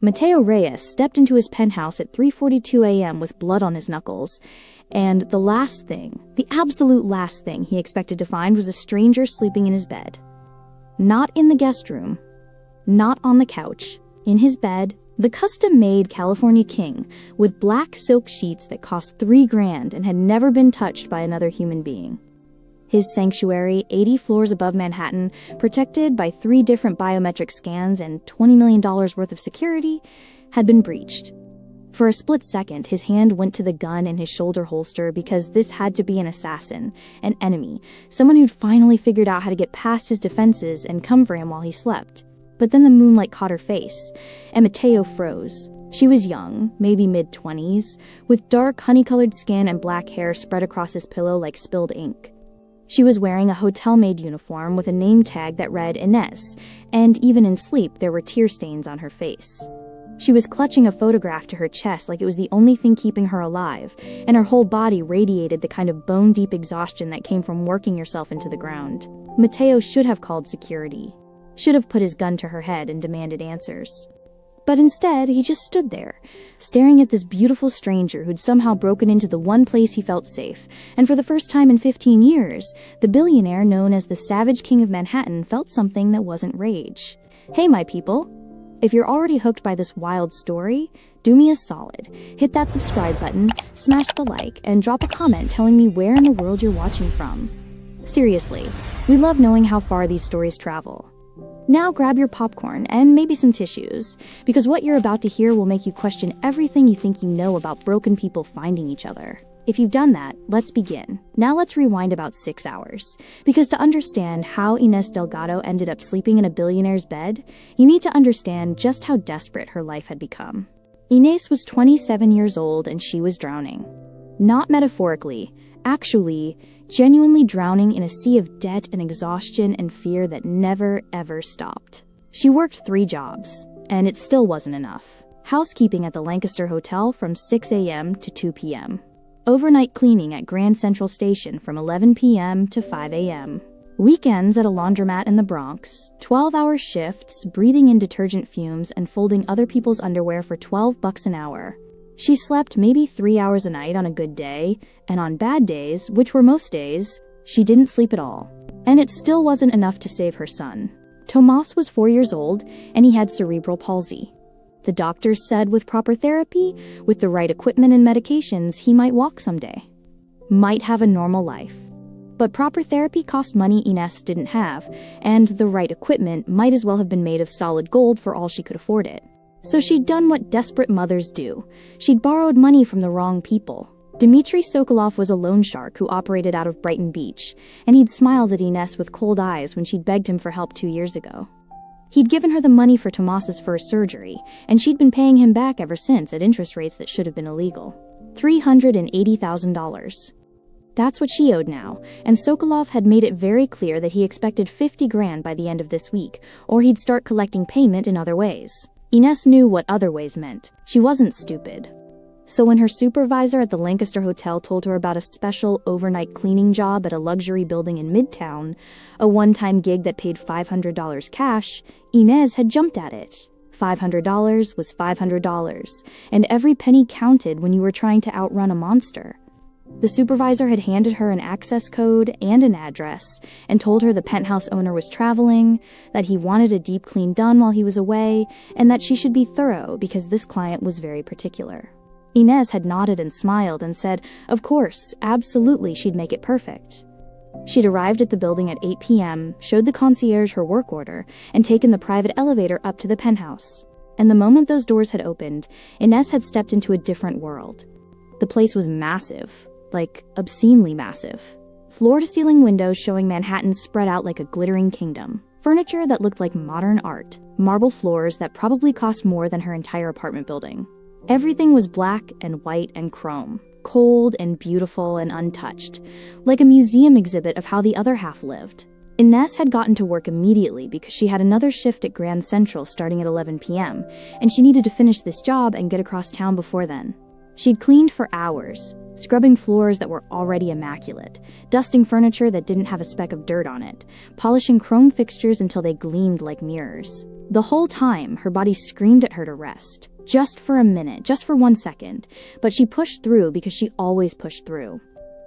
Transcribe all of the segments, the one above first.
Mateo Reyes stepped into his penthouse at 3:42 a.m. with blood on his knuckles, and the absolute last thing he expected to find was a stranger sleeping in his bed. Not in the guest room, not on the couch, in his bed, the custom-made California king with black silk sheets that cost $3,000 and had never been touched by another human being. His sanctuary, 80 floors above Manhattan, protected by 3 different biometric scans and $20 million worth of security, had been breached. For a split second, his hand went to the gun in his shoulder holster because this had to be an assassin, an enemy, someone who'd finally figured out how to get past his defenses and come for him while he slept. But then the moonlight caught her face, and Mateo froze. She was young, maybe mid-20s, with dark honey-colored skin and black hair spread across his pillow like spilled ink. She was wearing a hotel maid uniform with a name tag that read Inez, and even in sleep there were tear stains on her face. She was clutching a photograph to her chest like it was the only thing keeping her alive, and her whole body radiated the kind of bone-deep exhaustion that came from working yourself into the ground. Mateo should have called security, should have put his gun to her head and demanded answers. But instead, he just stood there, staring at this beautiful stranger who'd somehow broken into the one place he felt safe, and for the first time in 15 years, the billionaire known as the Savage King of Manhattan felt something that wasn't rage. Hey, my people! If you're already hooked by this wild story, do me a solid. Hit that subscribe button, smash the like, and drop a comment telling me where in the world you're watching from. Seriously, we love knowing how far these stories travel. Now grab your popcorn and maybe some tissues, because what you're about to hear will make you question everything you think you know about broken people finding each other. If you've done that, let's begin. Now let's rewind about 6 hours, because to understand how Inez Delgado ended up sleeping in a billionaire's bed, you need to understand just how desperate her life had become. Inez was 27 years old and she was drowning. Not metaphorically, actually, genuinely drowning in a sea of debt and exhaustion and fear that never, ever stopped. She worked 3 jobs, and it still wasn't enough. Housekeeping at the Lancaster Hotel from 6 a.m. to 2 p.m. Overnight cleaning at Grand Central Station from 11 p.m. to 5 a.m. Weekends at a laundromat in the Bronx, 12-hour shifts, breathing in detergent fumes and folding other people's underwear for $12 an hour. She slept maybe 3 hours a night on a good day, and on bad days, which were most days, she didn't sleep at all. And it still wasn't enough to save her son. Tomas was 4 years old, and he had cerebral palsy. The doctors said with proper therapy, with the right equipment and medications, he might walk someday. Might have a normal life. But proper therapy cost money Inez didn't have, and the right equipment might as well have been made of solid gold for all she could afford it. So she'd done what desperate mothers do. She'd borrowed money from the wrong people. Dmitry Sokolov was a loan shark who operated out of Brighton Beach, and he'd smiled at Inez with cold eyes when she'd begged him for help 2 years ago. He'd given her the money for Tomas's first surgery, and she'd been paying him back ever since at interest rates that should have been illegal. $380,000. That's what she owed now, and Sokolov had made it very clear that he expected $50,000 by the end of this week, or he'd start collecting payment in other ways. Inez knew what other ways meant. She wasn't stupid. So when her supervisor at the Lancaster Hotel told her about a special overnight cleaning job at a luxury building in Midtown, a one-time gig that paid $500 cash, Inez had jumped at it. $500 was $500, and every penny counted when you were trying to outrun a monster. The supervisor had handed her an access code and an address, and told her the penthouse owner was traveling, that he wanted a deep clean done while he was away, and that she should be thorough because this client was very particular. Inez had nodded and smiled and said, of course, absolutely, she'd make it perfect. She'd arrived at the building at 8 p.m., showed the concierge her work order, and taken the private elevator up to the penthouse. And the moment those doors had opened, Inez had stepped into a different world. The place was massive. Like, obscenely massive. Floor-to-ceiling windows showing Manhattan spread out like a glittering kingdom. Furniture that looked like modern art. Marble floors that probably cost more than her entire apartment building. Everything was black and white and chrome. Cold and beautiful and untouched. Like a museum exhibit of how the other half lived. Inez had gotten to work immediately because she had another shift at Grand Central starting at 11 p.m., and she needed to finish this job and get across town before then. She'd cleaned for hours, scrubbing floors that were already immaculate, dusting furniture that didn't have a speck of dirt on it, polishing chrome fixtures until they gleamed like mirrors. The whole time, her body screamed at her to rest. Just for a minute, just for 1 second. But she pushed through because she always pushed through.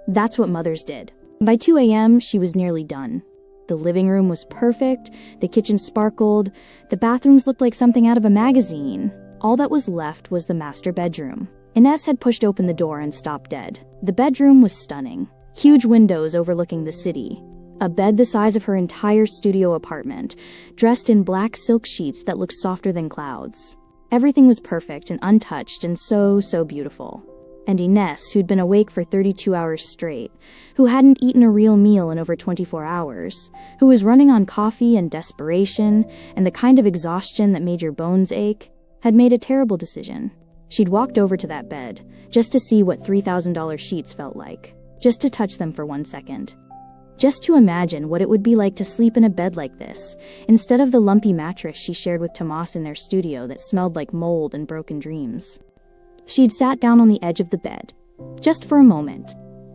That's what mothers did. By 2 a.m., she was nearly done. The living room was perfect, the kitchen sparkled, the bathrooms looked like something out of a magazine. All that was left was the master bedroom. Ines had pushed open the door and stopped dead. The bedroom was stunning. Huge windows overlooking the city. A bed the size of her entire studio apartment, dressed in black silk sheets that looked softer than clouds. Everything was perfect and untouched and so beautiful. And Ines, who'd been awake for 32 hours straight, who hadn't eaten a real meal in over 24 hours, who was running on coffee and desperation and the kind of exhaustion that made your bones ache, had made a terrible decision. She'd walked over to that bed, just to see what $3,000 sheets felt like, just to touch them for 1 second. Just to imagine what it would be like to sleep in a bed like this, instead of the lumpy mattress she shared with Tomas in their studio that smelled like mold and broken dreams. She'd sat down on the edge of the bed, just for a moment,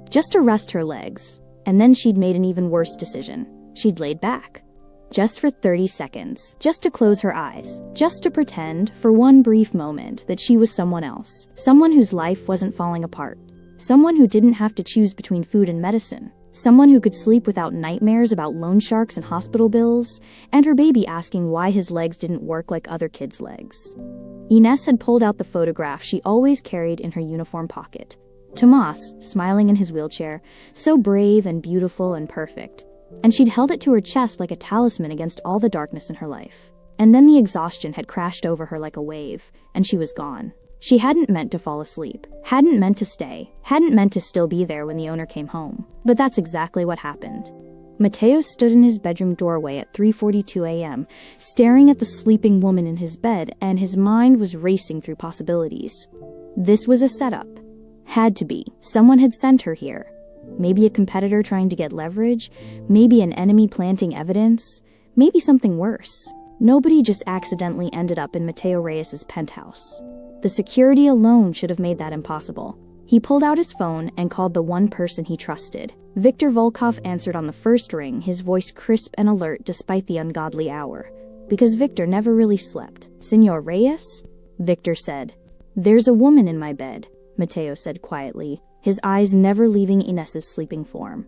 just to rest her legs, and then she'd made an even worse decision. She'd laid back. Just for 30 seconds, just to close her eyes, just to pretend, for one brief moment, that she was someone else, someone whose life wasn't falling apart, someone who didn't have to choose between food and medicine, someone who could sleep without nightmares about loan sharks and hospital bills, and her baby asking why his legs didn't work like other kids' legs. Ines had pulled out the photograph she always carried in her uniform pocket. Tomas, smiling in his wheelchair, so brave and beautiful and perfect. And she'd held it to her chest like a talisman against all the darkness in her life. And then the exhaustion had crashed over her like a wave, and she was gone. She hadn't meant to fall asleep, hadn't meant to stay, hadn't meant to still be there when the owner came home. But that's exactly what happened. Mateo stood in his bedroom doorway at 3:42 a.m., staring at the sleeping woman in his bed, and his mind was racing through possibilities. This was a setup. Had to be. Someone had sent her here. Maybe a competitor trying to get leverage, maybe an enemy planting evidence, maybe something worse. Nobody just accidentally ended up in Mateo Reyes's penthouse. The security alone should have made that impossible. He pulled out his phone and called the one person he trusted. Victor Volkov answered on the first ring, his voice crisp and alert despite the ungodly hour. Because Victor never really slept. "Señor Reyes?" Victor said. "There's a woman in my bed," Mateo said quietly, his eyes never leaving Ines's sleeping form.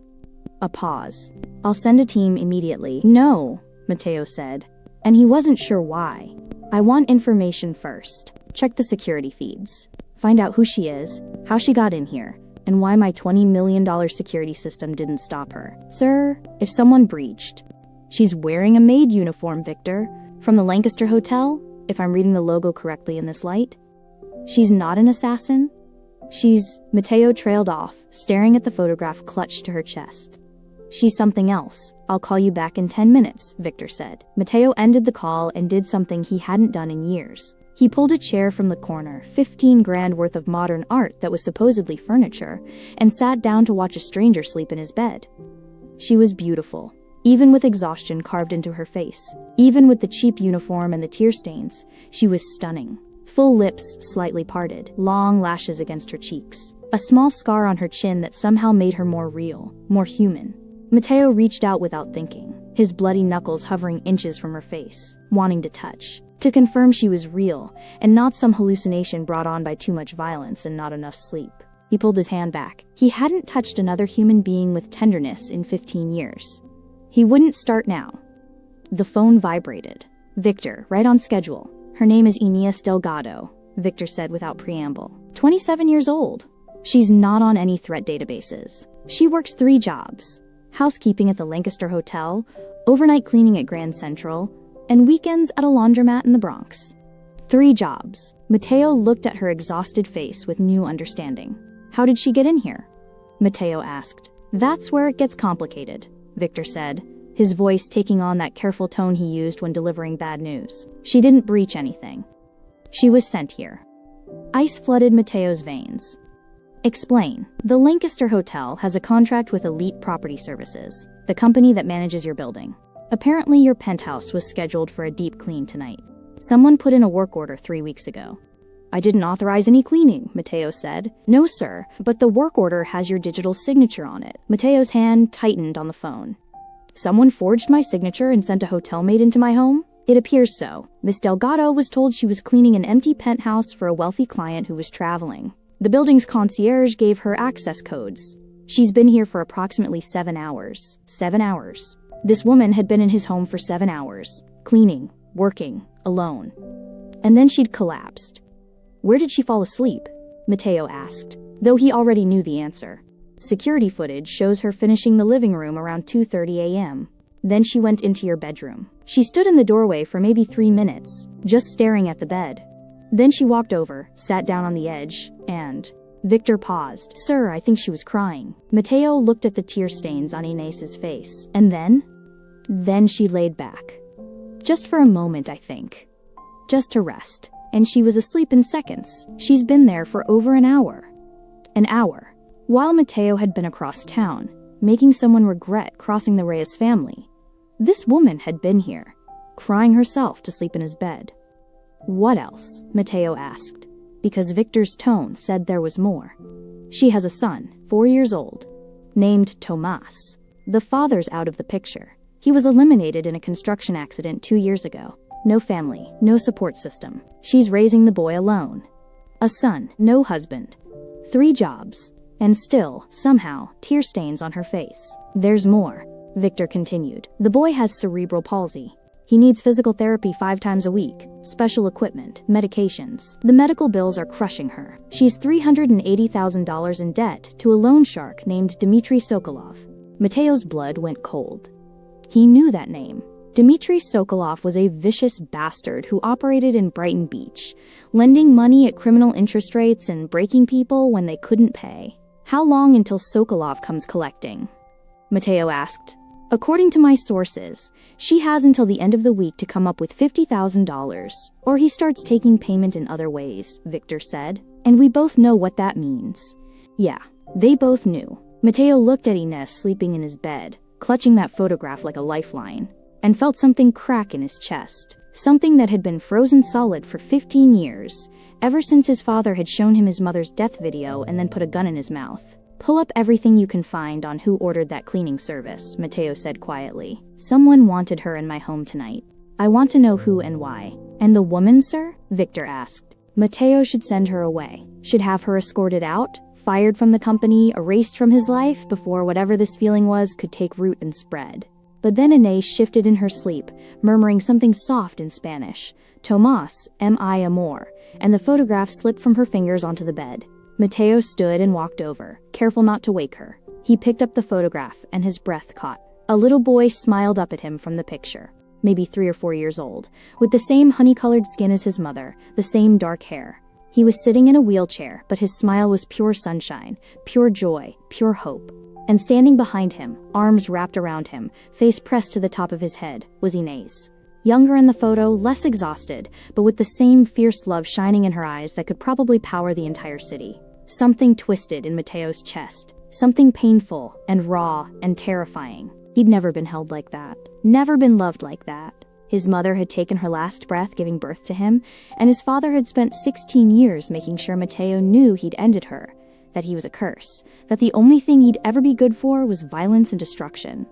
A pause. "I'll send a team immediately." "No," Mateo said, and he wasn't sure why. "I want information first. Check the security feeds. Find out who she is, how she got in here, and why my $20 million security system didn't stop her." "Sir, if someone breached..." "She's wearing a maid uniform, Victor. From the Lancaster Hotel, if I'm reading the logo correctly in this light." "She's not an assassin?" "She's..." Mateo trailed off, staring at the photograph clutched to her chest. "She's something else. I'll call you back in 10 minutes, Victor said. Mateo ended the call and did something he hadn't done in years. He pulled a chair from the corner, 15 grand worth of modern art that was supposedly furniture, and sat down to watch a stranger sleep in his bed. She was beautiful, even with exhaustion carved into her face. Even with the cheap uniform and the tear stains, she was stunning. Full lips slightly parted, long lashes against her cheeks. A small scar on her chin that somehow made her more real, more human. Mateo reached out without thinking, his bloody knuckles hovering inches from her face, wanting to touch. To confirm she was real, and not some hallucination brought on by too much violence and not enough sleep. He pulled his hand back. He hadn't touched another human being with tenderness in 15 years. He wouldn't start now. The phone vibrated. "Victor, right on schedule. Her name is Inés Delgado," Victor said without preamble. 27 years old. She's not on any threat databases. She works 3 jobs. Housekeeping at the Lancaster Hotel, overnight cleaning at Grand Central, and weekends at a laundromat in the Bronx. 3 jobs. Mateo looked at her exhausted face with new understanding. "How did she get in here?" Mateo asked. "That's where it gets complicated," Victor said, his voice taking on that careful tone he used when delivering bad news. "She didn't breach anything. She was sent here." Ice flooded Mateo's veins. "Explain." "The Lancaster Hotel has a contract with Elite Property Services, the company that manages your building. Apparently your penthouse was scheduled for a deep clean tonight. Someone put in a work order 3 weeks ago. I didn't authorize any cleaning, Mateo said. No, sir, but the work order has your digital signature on it. Mateo's hand tightened on the phone. Someone forged my signature and sent a hotel maid into my home? It appears so. Miss Delgado was told she was cleaning an empty penthouse for a wealthy client who was traveling. The building's concierge gave her access codes. She's been here for approximately 7 hours. 7 hours. This woman had been in his home for 7 hours, cleaning, working, alone. And then she'd collapsed. Where did she fall asleep? Mateo asked, though he already knew the answer. Security footage shows her finishing the living room around 2:30 a.m. Then she went into your bedroom. She stood in the doorway for maybe 3 minutes, just staring at the bed. Then she walked over, sat down on the edge, and... Victor paused. Sir, I think she was crying. Mateo looked at the tear stains on Inés's face. And then? Then she laid back. Just for a moment, I think. Just to rest. And she was asleep in seconds. She's been there for over an hour. An hour. While Mateo had been across town, making someone regret crossing the Reyes family, this woman had been here, crying herself to sleep in his bed. What else? Mateo asked, because Victor's tone said there was more. She has a son, 4 years old, named Tomás. The father's out of the picture. He was eliminated in a construction accident 2 years ago. No family, no support system. She's raising the boy alone. A son, no husband. 3 jobs. And still, somehow, tear stains on her face. There's more, Victor continued. The boy has cerebral palsy. He needs physical therapy 5 times a week, special equipment, medications. The medical bills are crushing her. She's $380,000 in debt to a loan shark named Dmitry Sokolov. Mateo's blood went cold. He knew that name. Dmitry Sokolov was a vicious bastard who operated in Brighton Beach, lending money at criminal interest rates and breaking people when they couldn't pay. How long until Sokolov comes collecting? Mateo asked. According to my sources, she has until the end of the week to come up with $50,000, or he starts taking payment in other ways, Victor said. And we both know what that means. Yeah, they both knew. Mateo looked at Inés sleeping in his bed, clutching that photograph like a lifeline, and felt something crack in his chest. Something that had been frozen solid for 15 years, ever since his father had shown him his mother's death video and then put a gun in his mouth. Pull up everything you can find on who ordered that cleaning service, Mateo said quietly. Someone wanted her in my home tonight. I want to know who and why. And the woman, sir? Victor asked. Mateo should send her away. Should have her escorted out, fired from the company, erased from his life before whatever this feeling was could take root and spread. But then Inés shifted in her sleep, murmuring something soft in Spanish. Tomás, mi amor, and the photograph slipped from her fingers onto the bed. Mateo stood and walked over, careful not to wake her. He picked up the photograph, and his breath caught. A little boy smiled up at him from the picture, maybe 3 or 4 years old, with the same honey-colored skin as his mother, the same dark hair. He was sitting in a wheelchair, but his smile was pure sunshine, pure joy, pure hope. And standing behind him, arms wrapped around him, face pressed to the top of his head, was Inés. Younger in the photo, less exhausted, but with the same fierce love shining in her eyes that could probably power the entire city. Something twisted in Mateo's chest. Something painful and raw and terrifying. He'd never been held like that. Never been loved like that. His mother had taken her last breath giving birth to him, and his father had spent 16 years making sure Mateo knew he'd ended her, that he was a curse, that the only thing he'd ever be good for was violence and destruction.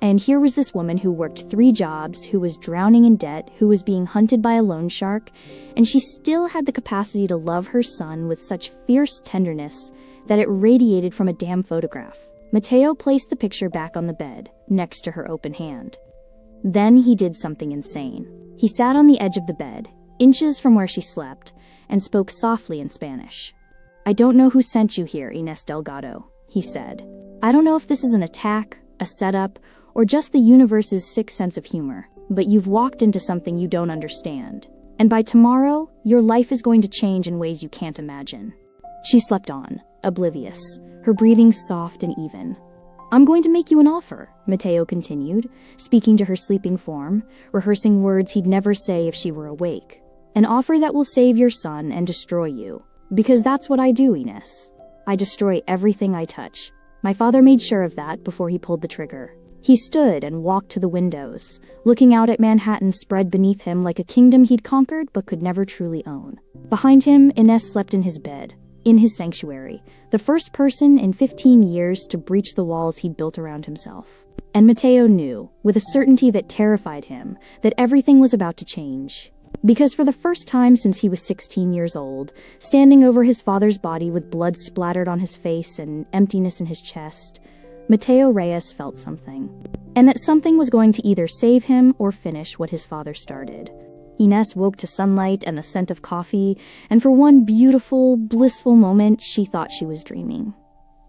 And here was this woman who worked 3 jobs, who was drowning in debt, who was being hunted by a loan shark, and she still had the capacity to love her son with such fierce tenderness that it radiated from a damn photograph. Mateo placed the picture back on the bed, next to her open hand. Then he did something insane. He sat on the edge of the bed, inches from where she slept, and spoke softly in Spanish. I don't know who sent you here, Inés Delgado, he said. I don't know if this is an attack, a setup, or just the universe's sick sense of humor, but you've walked into something you don't understand. And by tomorrow, your life is going to change in ways you can't imagine. She slept on, oblivious, her breathing soft and even. I'm going to make you an offer, Mateo continued, speaking to her sleeping form, rehearsing words he'd never say if she were awake. An offer that will save your son and destroy you. Because that's what I do, Inés. I destroy everything I touch. My father made sure of that before he pulled the trigger. He stood and walked to the windows, looking out at Manhattan spread beneath him like a kingdom he'd conquered but could never truly own. Behind him, Inés slept in his bed, in his sanctuary, the first person in 15 years to breach the walls he'd built around himself. And Mateo knew, with a certainty that terrified him, that everything was about to change. Because for the first time since he was 16 years old, standing over his father's body with blood splattered on his face and emptiness in his chest, Mateo Reyes felt something. And that something was going to either save him or finish what his father started. Inés woke to sunlight and the scent of coffee, and for one beautiful, blissful moment, she thought she was dreaming.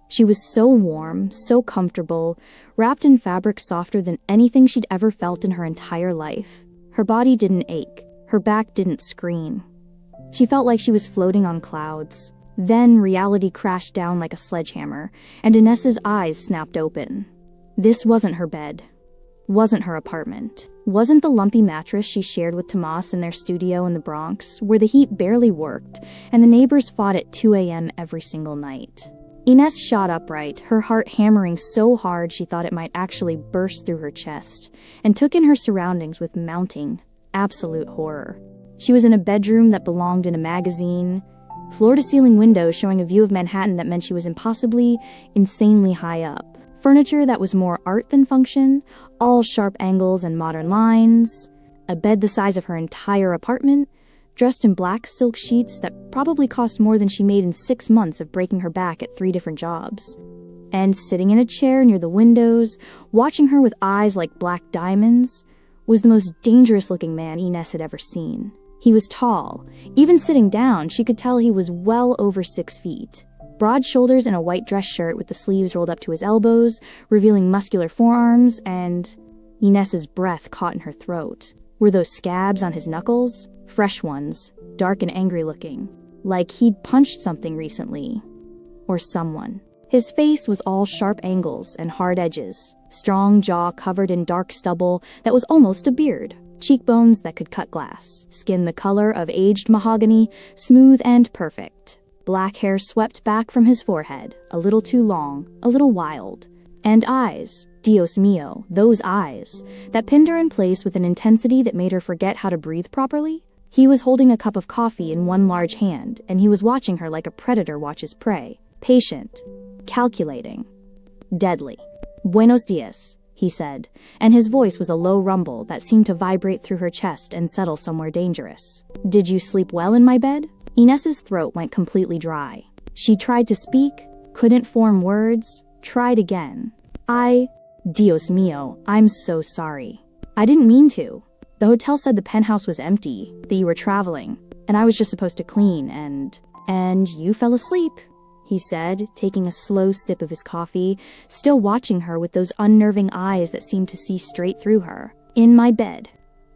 She was so warm, so comfortable, wrapped in fabric softer than anything she'd ever felt in her entire life. Her body didn't ache. Her back didn't scream. She felt like she was floating on clouds. Then reality crashed down like a sledgehammer, and Inés's eyes snapped open. This wasn't her bed. Wasn't her apartment. Wasn't the lumpy mattress she shared with Tomas in their studio in the Bronx, where the heat barely worked, and the neighbors fought at 2 a.m. every single night. Inés shot upright, her heart hammering so hard she thought it might actually burst through her chest, and took in her surroundings with mounting, absolute horror. She was in a bedroom that belonged in a magazine, floor-to-ceiling windows showing a view of Manhattan that meant she was impossibly, insanely high up. Furniture that was more art than function, all sharp angles and modern lines, a bed the size of her entire apartment, dressed in black silk sheets that probably cost more than she made in 6 months of breaking her back at 3 different jobs. And sitting in a chair near the windows, watching her with eyes like black diamonds, was the most dangerous-looking man Inés had ever seen. He was tall. Even sitting down, she could tell he was well over 6 feet. Broad shoulders and a white dress shirt with the sleeves rolled up to his elbows, revealing muscular forearms, and Inés's breath caught in her throat. Were those scabs on his knuckles? Fresh ones, dark and angry-looking. Like he'd punched something recently. Or someone. His face was all sharp angles and hard edges, strong jaw covered in dark stubble that was almost a beard, cheekbones that could cut glass, skin the color of aged mahogany, smooth and perfect. Black hair swept back from his forehead, a little too long, a little wild. And eyes, Dios mío, those eyes, that pinned her in place with an intensity that made her forget how to breathe properly. He was holding a cup of coffee in one large hand, and he was watching her like a predator watches prey. Patient. Calculating. Deadly. Buenos dias, he said, and his voice was a low rumble that seemed to vibrate through her chest and settle somewhere dangerous. Did you sleep well in my bed? Inés's throat went completely dry. She tried to speak, couldn't form words, tried again. Dios mío, I'm so sorry. I didn't mean to. The hotel said the penthouse was empty, that you were traveling, and I was just supposed to clean, and you fell asleep, he said, taking a slow sip of his coffee, still watching her with those unnerving eyes that seemed to see straight through her. In my bed.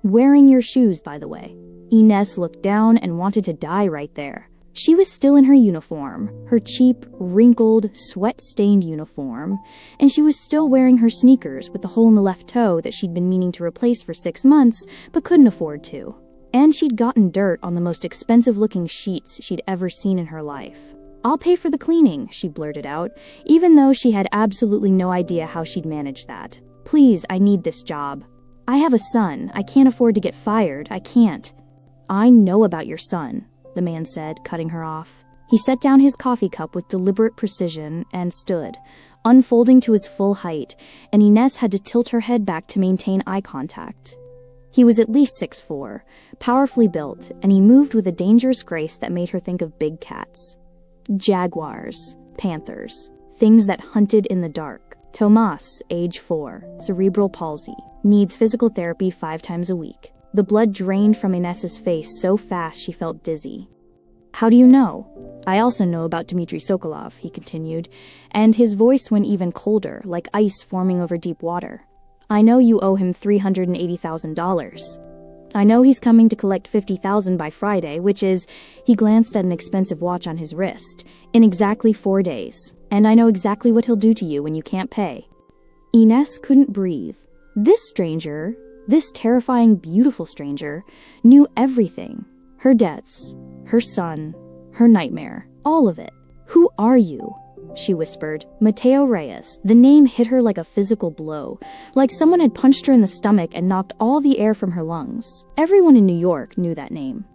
Wearing your shoes, by the way. Inés looked down and wanted to die right there. She was still in her uniform, her cheap, wrinkled, sweat-stained uniform, and she was still wearing her sneakers with the hole in the left toe that she'd been meaning to replace for 6 months, but couldn't afford to. And she'd gotten dirt on the most expensive-looking sheets she'd ever seen in her life. I'll pay for the cleaning, she blurted out, even though she had absolutely no idea how she'd manage that. Please, I need this job. I have a son. I can't afford to get fired. I can't. I know about your son, the man said, cutting her off. He set down his coffee cup with deliberate precision and stood, unfolding to his full height, and Inés had to tilt her head back to maintain eye contact. He was at least 6'4", powerfully built, and he moved with a dangerous grace that made her think of big cats. Jaguars, panthers, things that hunted in the dark. Tomas, age 4, cerebral palsy, needs physical therapy 5 times a week. The blood drained from Inés's face so fast she felt dizzy. How do you know? I also know about Dmitry Sokolov, he continued, and his voice went even colder, like ice forming over deep water. I know you owe him $380,000. I know he's coming to collect $50,000 by Friday, which is, he glanced at an expensive watch on his wrist, in exactly 4 days. And I know exactly what he'll do to you when you can't pay. Inés couldn't breathe. This stranger, this terrifying, beautiful stranger, knew everything. Her debts, her son, her nightmare, all of it. Who are you? she whispered. Mateo Reyes. The name hit her like a physical blow, like someone had punched her in the stomach and knocked all the air from her lungs. Everyone in New York knew that name.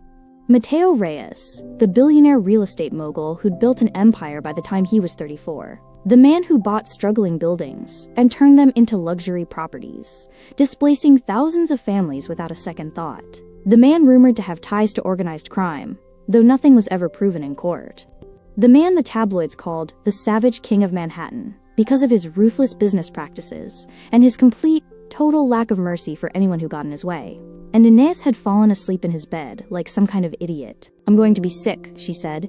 Mateo Reyes, the billionaire real estate mogul who'd built an empire by the time he was 34. The man who bought struggling buildings and turned them into luxury properties, displacing thousands of families without a second thought. The man rumored to have ties to organized crime, though nothing was ever proven in court. The man the tabloids called the Savage King of Manhattan because of his ruthless business practices and his complete, total lack of mercy for anyone who got in his way. And Inés had fallen asleep in his bed like some kind of idiot. "I'm going to be sick," she said.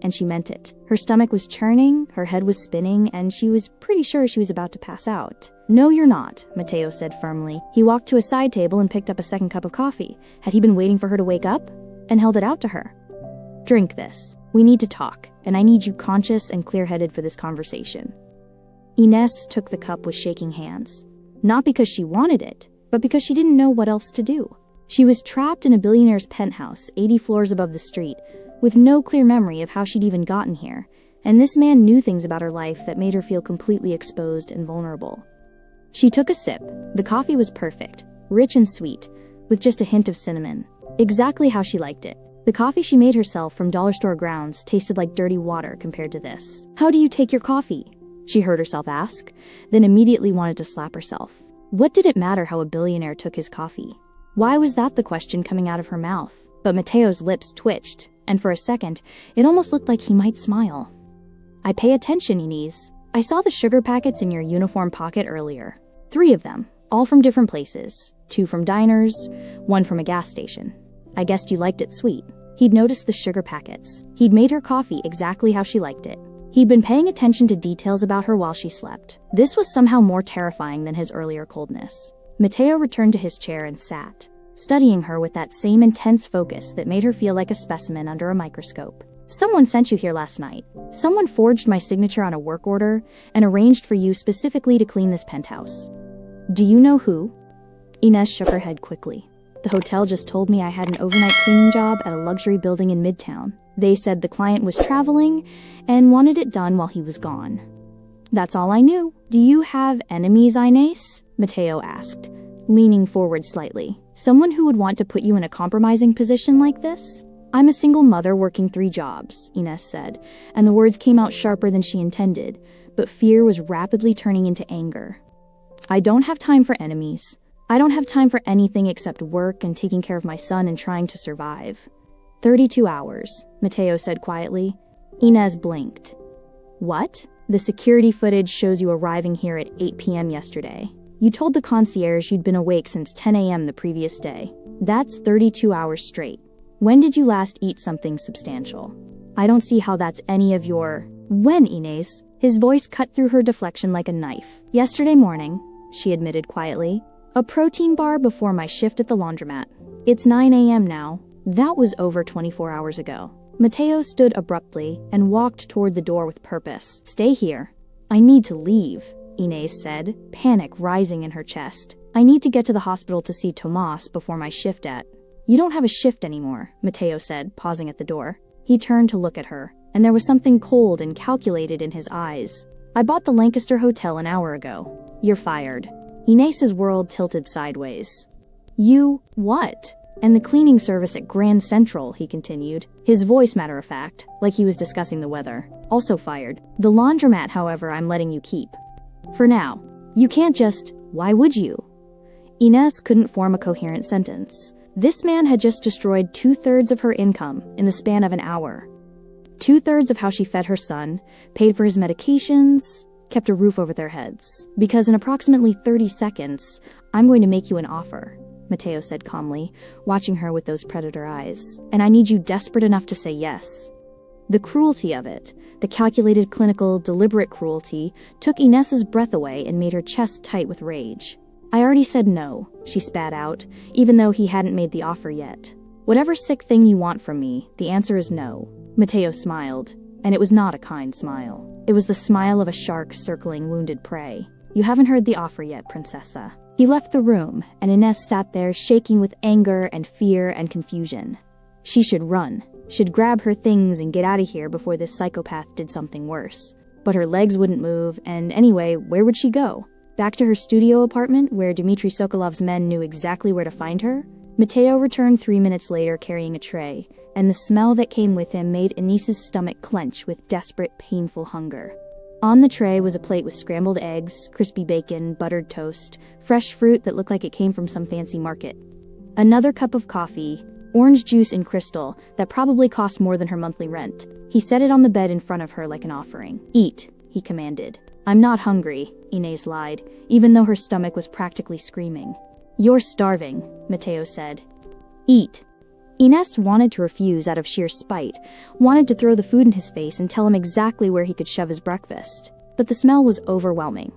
And she meant it. Her stomach was churning, her head was spinning, and she was pretty sure she was about to pass out. "No, you're not," Mateo said firmly. He walked to a side table and picked up a second cup of coffee. Had he been waiting for her to wake up? And held it out to her. "Drink this. We need to talk, and I need you conscious and clear-headed for this conversation." Inés took the cup with shaking hands. Not because she wanted it, but because she didn't know what else to do. She was trapped in a billionaire's penthouse, 80 floors above the street, with no clear memory of how she'd even gotten here, and this man knew things about her life that made her feel completely exposed and vulnerable. She took a sip. The coffee was perfect, rich and sweet, with just a hint of cinnamon. Exactly how she liked it. The coffee she made herself from dollar store grounds tasted like dirty water compared to this. "How do you take your coffee?" she heard herself ask, then immediately wanted to slap herself. What did it matter how a billionaire took his coffee? Why was that the question coming out of her mouth? But Mateo's lips twitched, and for a second, it almost looked like he might smile. "I pay attention, Inés. I saw the sugar packets in your uniform pocket earlier. 3 of them, all from different places. 2 from diners, 1 from a gas station. I guessed you liked it sweet." He'd noticed the sugar packets. He'd made her coffee exactly how she liked it. He'd been paying attention to details about her while she slept. This was somehow more terrifying than his earlier coldness. Mateo returned to his chair and sat, studying her with that same intense focus that made her feel like a specimen under a microscope. "Someone sent you here last night. Someone forged my signature on a work order and arranged for you specifically to clean this penthouse. Do you know who?" Inés shook her head quickly. "The hotel just told me I had an overnight cleaning job at a luxury building in Midtown. They said the client was traveling and wanted it done while he was gone. That's all I knew." "Do you have enemies, Inés?" Mateo asked, leaning forward slightly. "Someone who would want to put you in a compromising position like this?" "I'm a single mother working 3 jobs, Inés said, and the words came out sharper than she intended, but fear was rapidly turning into anger. "I don't have time for enemies. I don't have time for anything except work and taking care of my son and trying to survive." 32 hours, Mateo said quietly. Inés blinked. "What?" "The security footage shows you arriving here at 8 p.m. yesterday. You told the concierge you'd been awake since 10 a.m. the previous day. That's 32 hours straight. When did you last eat something substantial? I don't see how that's any of your—" "When, Inés?" His voice cut through her deflection like a knife. "Yesterday morning," she admitted quietly. "A protein bar before my shift at the laundromat. It's 9 a.m. now. That was over 24 hours ago." Mateo stood abruptly and walked toward the door with purpose. "Stay here." "I need to leave," Inés said, panic rising in her chest. "I need to get to the hospital to see Tomas before my shift at—" "You don't have a shift anymore," Mateo said, pausing at the door. He turned to look at her, and there was something cold and calculated in his eyes. "I bought the Lancaster Hotel an hour ago. You're fired." Inés's world tilted sideways. "You, what?" "And the cleaning service at Grand Central," he continued, his voice matter-of-fact, like he was discussing the weather. "Also fired. The laundromat, however, I'm letting you keep. For now. You can't just— Why would you?" Inés couldn't form a coherent sentence. This man had just destroyed 2/3 of her income in the span of an hour. 2/3 of how she fed her son, paid for his medications, kept a roof over their heads. "Because in approximately 30 seconds, I'm going to make you an offer," Mateo said calmly, watching her with those predator eyes. "And I need you desperate enough to say yes." The cruelty of it, the calculated, clinical, deliberate cruelty, took Inés's breath away and made her chest tight with rage. "I already said no," she spat out, even though he hadn't made the offer yet. "Whatever sick thing you want from me, the answer is no." Mateo smiled, and it was not a kind smile. It was the smile of a shark circling wounded prey. "You haven't heard the offer yet, Princessa." He left the room, and Inés sat there shaking with anger and fear and confusion. She should run, should grab her things and get out of here before this psychopath did something worse. but her legs wouldn't move, and anyway, where would she go? Back to her studio apartment, where Dmitry Sokolov's men knew exactly where to find her? Mateo returned 3 minutes later carrying a tray, and the smell that came with him made Anis's stomach clench with desperate, painful hunger. On the tray was a plate with scrambled eggs, crispy bacon, buttered toast, fresh fruit that looked like it came from some fancy market. Another cup of coffee, orange juice in crystal that probably cost more than her monthly rent. He set it on the bed in front of her like an offering. "Eat," he commanded. "I'm not hungry," Inés lied, even though her stomach was practically screaming. "You're starving," Mateo said. "Eat." Inés wanted to refuse out of sheer spite, wanted to throw the food in his face and tell him exactly where he could shove his breakfast. But the smell was overwhelming,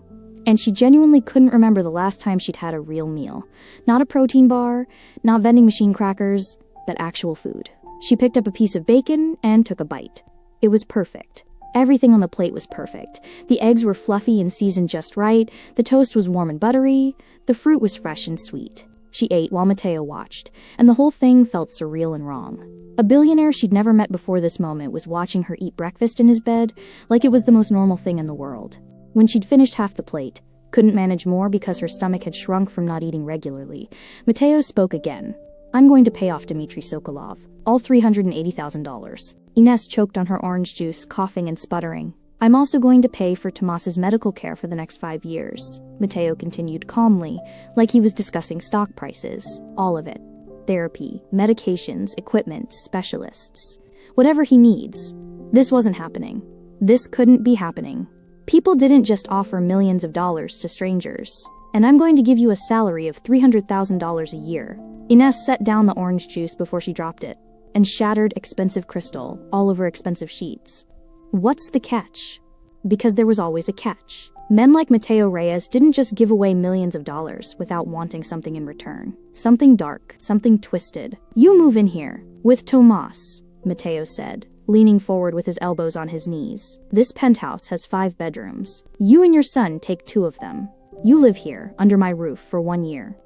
and she genuinely couldn't remember the last time she'd had a real meal. Not a protein bar, not vending machine crackers, but actual food. She picked up a piece of bacon and took a bite. It was perfect. Everything on the plate was perfect. The eggs were fluffy and seasoned just right, the toast was warm and buttery, the fruit was fresh and sweet. She ate while Mateo watched, and the whole thing felt surreal and wrong. A billionaire she'd never met before this moment was watching her eat breakfast in his bed like it was the most normal thing in the world. When she'd finished half the plate, couldn't manage more because her stomach had shrunk from not eating regularly, Mateo spoke again. "I'm going to pay off Dmitry Sokolov, all $380,000. Inés choked on her orange juice, coughing and sputtering. "I'm also going to pay for Tomas's medical care for the next 5 years, Mateo continued calmly, like he was discussing stock prices. "All of it. Therapy, medications, equipment, specialists. Whatever he needs." This wasn't happening. This couldn't be happening. People didn't just offer millions of dollars to strangers. "And I'm going to give you a salary of $300,000 a year." Inés set down the orange juice before she dropped it, and shattered expensive crystal all over expensive sheets. What's the catch? Because there was always a catch. Men like Mateo Reyes didn't just give away millions of dollars without wanting something in return. Something dark, something twisted. "You move in here, with Tomas," Mateo said, leaning forward with his elbows on his knees. "This penthouse has 5 bedrooms. You and your son take 2 of them. You live here, under my roof, for 1 year.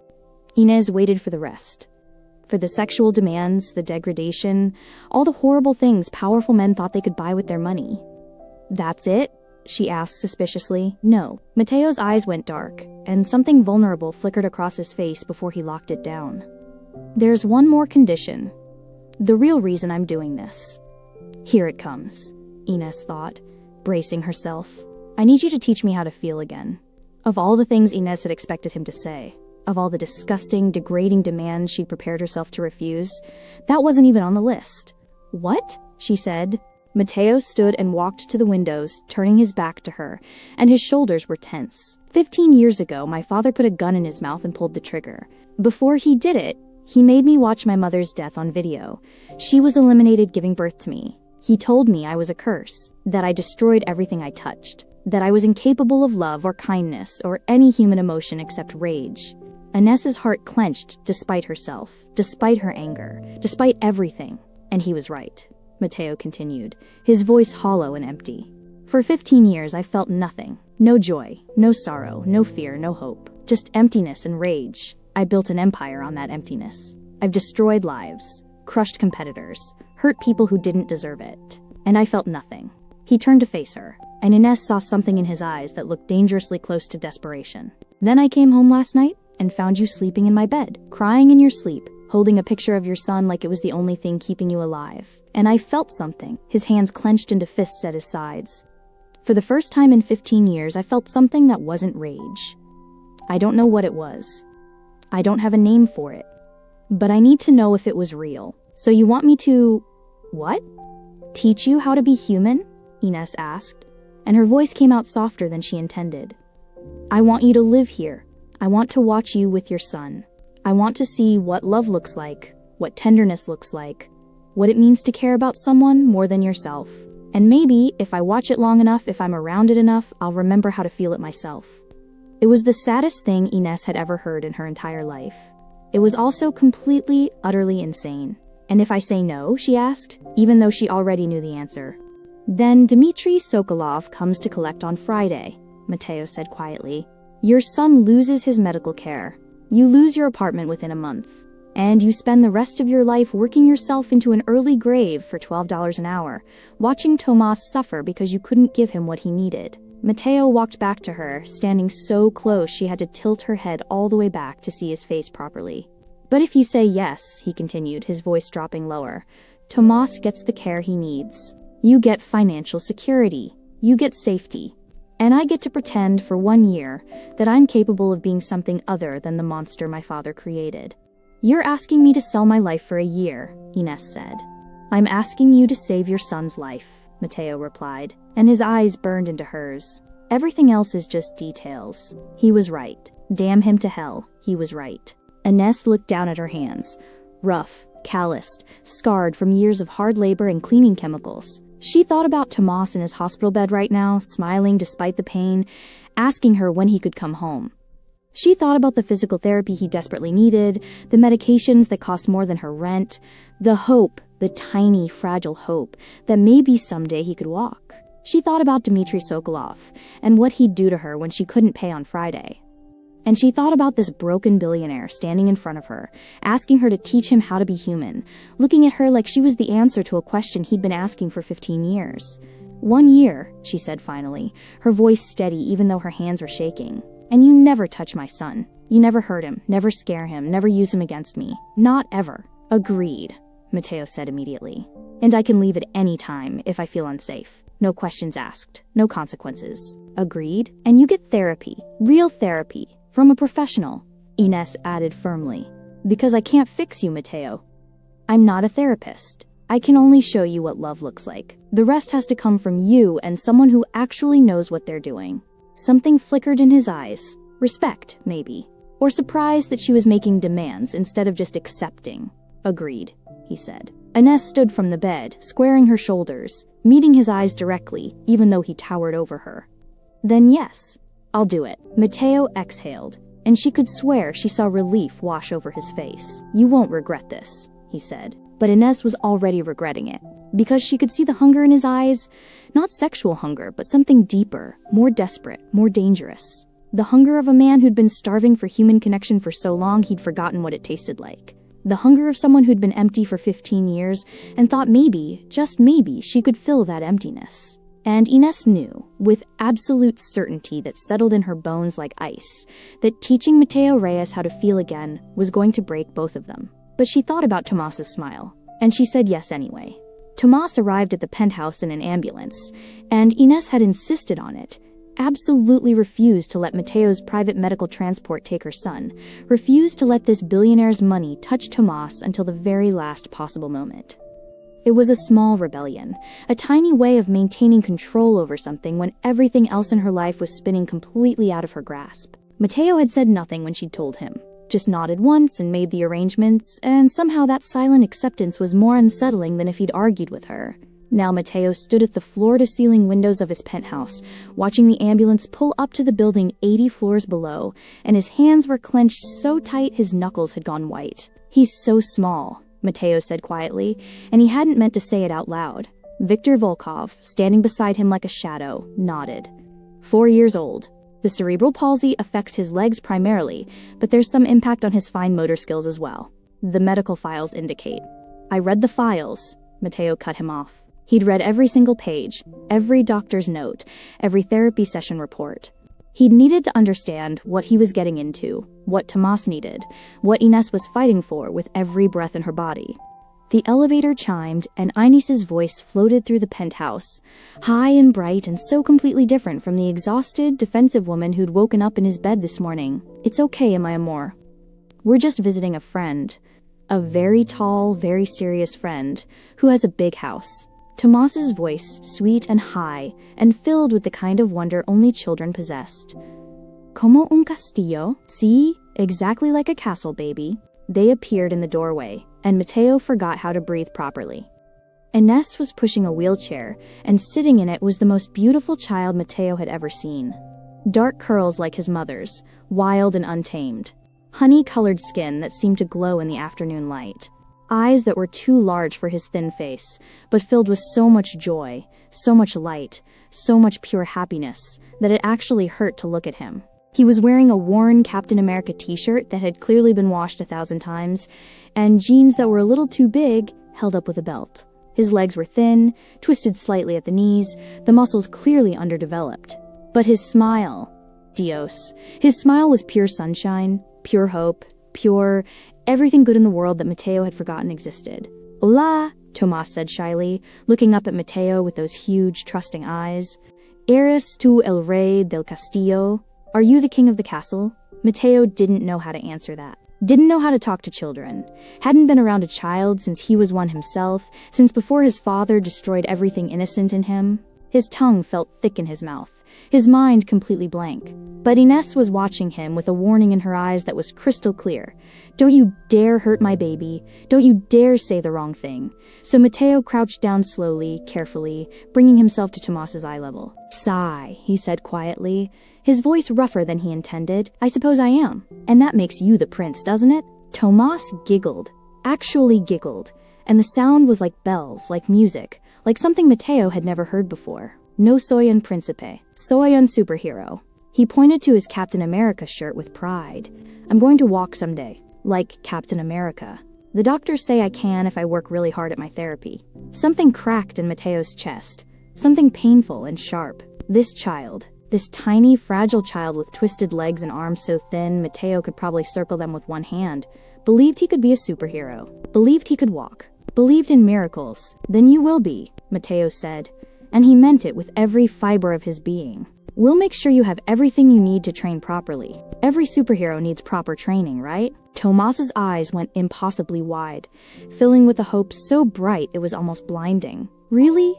Inés waited for the rest. For the sexual demands, the degradation, all the horrible things powerful men thought they could buy with their money. "That's it?" she asked suspiciously. "No." Mateo's eyes went dark, and something vulnerable flickered across his face before he locked it down. "There's one more condition. The real reason I'm doing this." "Here it comes," Inés thought, bracing herself. "I need you to teach me how to feel again." Of all the things Inés had expected him to say, of all the disgusting, degrading demands she'd prepared herself to refuse, that wasn't even on the list. "What?" she said. Mateo stood and walked to the windows, turning his back to her, and his shoulders were tense. 15 years ago, my father put a gun in his mouth and pulled the trigger. Before he did it, he made me watch my mother's death on video. She was eliminated giving birth to me. He told me I was a curse, that I destroyed everything I touched, that I was incapable of love or kindness or any human emotion except rage. Inés's heart clenched despite herself, despite her anger, despite everything. And he was right, Mateo continued, his voice hollow and empty. For 15 years I felt nothing. No joy, no sorrow, no fear, no hope. Just emptiness and rage. I built an empire on that emptiness. I've destroyed lives, crushed competitors, hurt people who didn't deserve it. And I felt nothing. He turned to face her, and Inés saw something in his eyes that looked dangerously close to desperation. "Then I came home last night and found you sleeping in my bed, crying in your sleep, holding a picture of your son like it was the only thing keeping you alive. And I felt something," his hands clenched into fists at his sides. "For the first time in 15 years, I felt something that wasn't rage. I don't know what it was. I don't have a name for it. But I need to know if it was real. So you want me to... what? Teach you how to be human?" Inés asked, and her voice came out softer than she intended. "I want you to live here. I want to watch you with your son. I want to see what love looks like, what tenderness looks like, what it means to care about someone more than yourself. And maybe, if I watch it long enough, if I'm around it enough, I'll remember how to feel it myself." It was the saddest thing Inés had ever heard in her entire life. It was also completely, utterly insane. "And if I say no?" she asked, even though she already knew the answer. "Then Dmitry Sokolov comes to collect on Friday," Mateo said quietly. "Your son loses his medical care. You lose your apartment within a month. And you spend the rest of your life working yourself into an early grave for $12 an hour, watching Tomas suffer because you couldn't give him what he needed. Mateo walked back to her, standing so close she had to tilt her head all the way back to see his face properly. But if you say yes, he continued, his voice dropping lower, Tomas gets the care he needs. You get financial security. You get safety. And I get to pretend for 1 year that I'm capable of being something other than the monster my father created. You're asking me to sell my life for a year, Ines said. I'm asking you to save your son's life, Mateo replied, and his eyes burned into hers. Everything else is just details. He was right. Damn him to hell, he was right. Ines looked down at her hands, rough, calloused, scarred from years of hard labor and cleaning chemicals. She thought about Tomas in his hospital bed right now, smiling despite the pain, asking her when he could come home. She thought about the physical therapy he desperately needed, the medications that cost more than her rent, the hope, the tiny, fragile hope, that maybe someday he could walk. She thought about Dmitry Sokolov and what he'd do to her when she couldn't pay on Friday. And she thought about this broken billionaire standing in front of her, asking her to teach him how to be human, looking at her like she was the answer to a question he'd been asking for 15 years. 1 year, she said finally, her voice steady even though her hands were shaking. And you never touch my son. You never hurt him, never scare him, never use him against me. Not ever. Agreed, Mateo said immediately. And I can leave at any time if I feel unsafe. No questions asked, no consequences. Agreed? And you get therapy, real therapy, from a professional, Ines added firmly. Because I can't fix you, Mateo. I'm not a therapist. I can only show you what love looks like. The rest has to come from you and someone who actually knows what they're doing. Something flickered in his eyes. Respect, maybe. Or surprise that she was making demands instead of just accepting. Agreed, he said. Ines stood from the bed, squaring her shoulders, meeting his eyes directly, even though he towered over her. Then yes, I'll do it. Mateo exhaled, and she could swear she saw relief wash over his face. You won't regret this, he said. But Ines was already regretting it, because she could see the hunger in his eyes, not sexual hunger, but something deeper, more desperate, more dangerous. The hunger of a man who'd been starving for human connection for so long he'd forgotten what it tasted like. The hunger of someone who'd been empty for 15 years and thought maybe, just maybe, she could fill that emptiness. And Ines knew, with absolute certainty that settled in her bones like ice, that teaching Mateo Reyes how to feel again was going to break both of them. But she thought about Tomas's smile, and she said yes anyway. Tomas arrived at the penthouse in an ambulance, and Ines had insisted on it, absolutely refused to let Mateo's private medical transport take her son, refused to let this billionaire's money touch Tomas until the very last possible moment. It was a small rebellion, a tiny way of maintaining control over something when everything else in her life was spinning completely out of her grasp. Mateo had said nothing when she'd told him, just nodded once and made the arrangements, and somehow that silent acceptance was more unsettling than if he'd argued with her. Now Mateo stood at the floor-to-ceiling windows of his penthouse, watching the ambulance pull up to the building 80 floors below, and his hands were clenched so tight his knuckles had gone white. He's so small, Mateo said quietly, and he hadn't meant to say it out loud. Viktor Volkov, standing beside him like a shadow, nodded. 4 years old. The cerebral palsy affects his legs primarily, but there's some impact on his fine motor skills as well. The medical files indicate. I read the files, Mateo cut him off. He'd read every single page, every doctor's note, every therapy session report. He'd needed to understand what he was getting into, what Tomas needed, what Ines was fighting for with every breath in her body. The elevator chimed, and Ines's voice floated through the penthouse, high and bright and so completely different from the exhausted, defensive woman who'd woken up in his bed this morning. It's okay, my amor. We're just visiting a friend. A very tall, very serious friend, who has a big house. Tomas's voice, sweet and high, and filled with the kind of wonder only children possessed. Como un castillo? Sí, exactly like a castle, baby. They appeared in the doorway, and Mateo forgot how to breathe properly. Ines was pushing a wheelchair, and sitting in it was the most beautiful child Mateo had ever seen. Dark curls like his mother's, wild and untamed. Honey-colored skin that seemed to glow in the afternoon light. Eyes that were too large for his thin face, but filled with so much joy, so much light, so much pure happiness, that it actually hurt to look at him. He was wearing a worn Captain America t-shirt that had clearly been washed 1,000 times, and jeans that were a little too big, held up with a belt. His legs were thin, twisted slightly at the knees, the muscles clearly underdeveloped. But his smile, Dios. His smile was pure sunshine, pure hope, pure everything good in the world that Mateo had forgotten existed. Hola, Tomas said shyly, looking up at Mateo with those huge, trusting eyes. ¿Eres tú el rey del castillo? Are you the king of the castle? Mateo didn't know how to answer that. Didn't know how to talk to children. Hadn't been around a child since he was one himself, since before his father destroyed everything innocent in him. His tongue felt thick in his mouth, his mind completely blank. But Ines was watching him with a warning in her eyes that was crystal clear. Don't you dare hurt my baby. Don't you dare say the wrong thing. So Mateo crouched down slowly, carefully, bringing himself to Tomas's eye level. Sigh, he said quietly, his voice rougher than he intended. I suppose I am. And that makes you the prince, doesn't it? Tomas giggled. Actually giggled. And the sound was like bells, like music, like something Mateo had never heard before. No soy un príncipe. Soy un superhero. He pointed to his Captain America shirt with pride. I'm going to walk someday. Like Captain America. The doctors say I can if I work really hard at my therapy. Something cracked in Mateo's chest. Something painful and sharp. This child. This tiny, fragile child with twisted legs and arms so thin Mateo could probably circle them with one hand, believed he could be a superhero. Believed he could walk. Believed in miracles. Then you will be, Mateo said. And he meant it with every fiber of his being. We'll make sure you have everything you need to train properly. Every superhero needs proper training, right? Tomas's eyes went impossibly wide, filling with a hope so bright it was almost blinding. Really?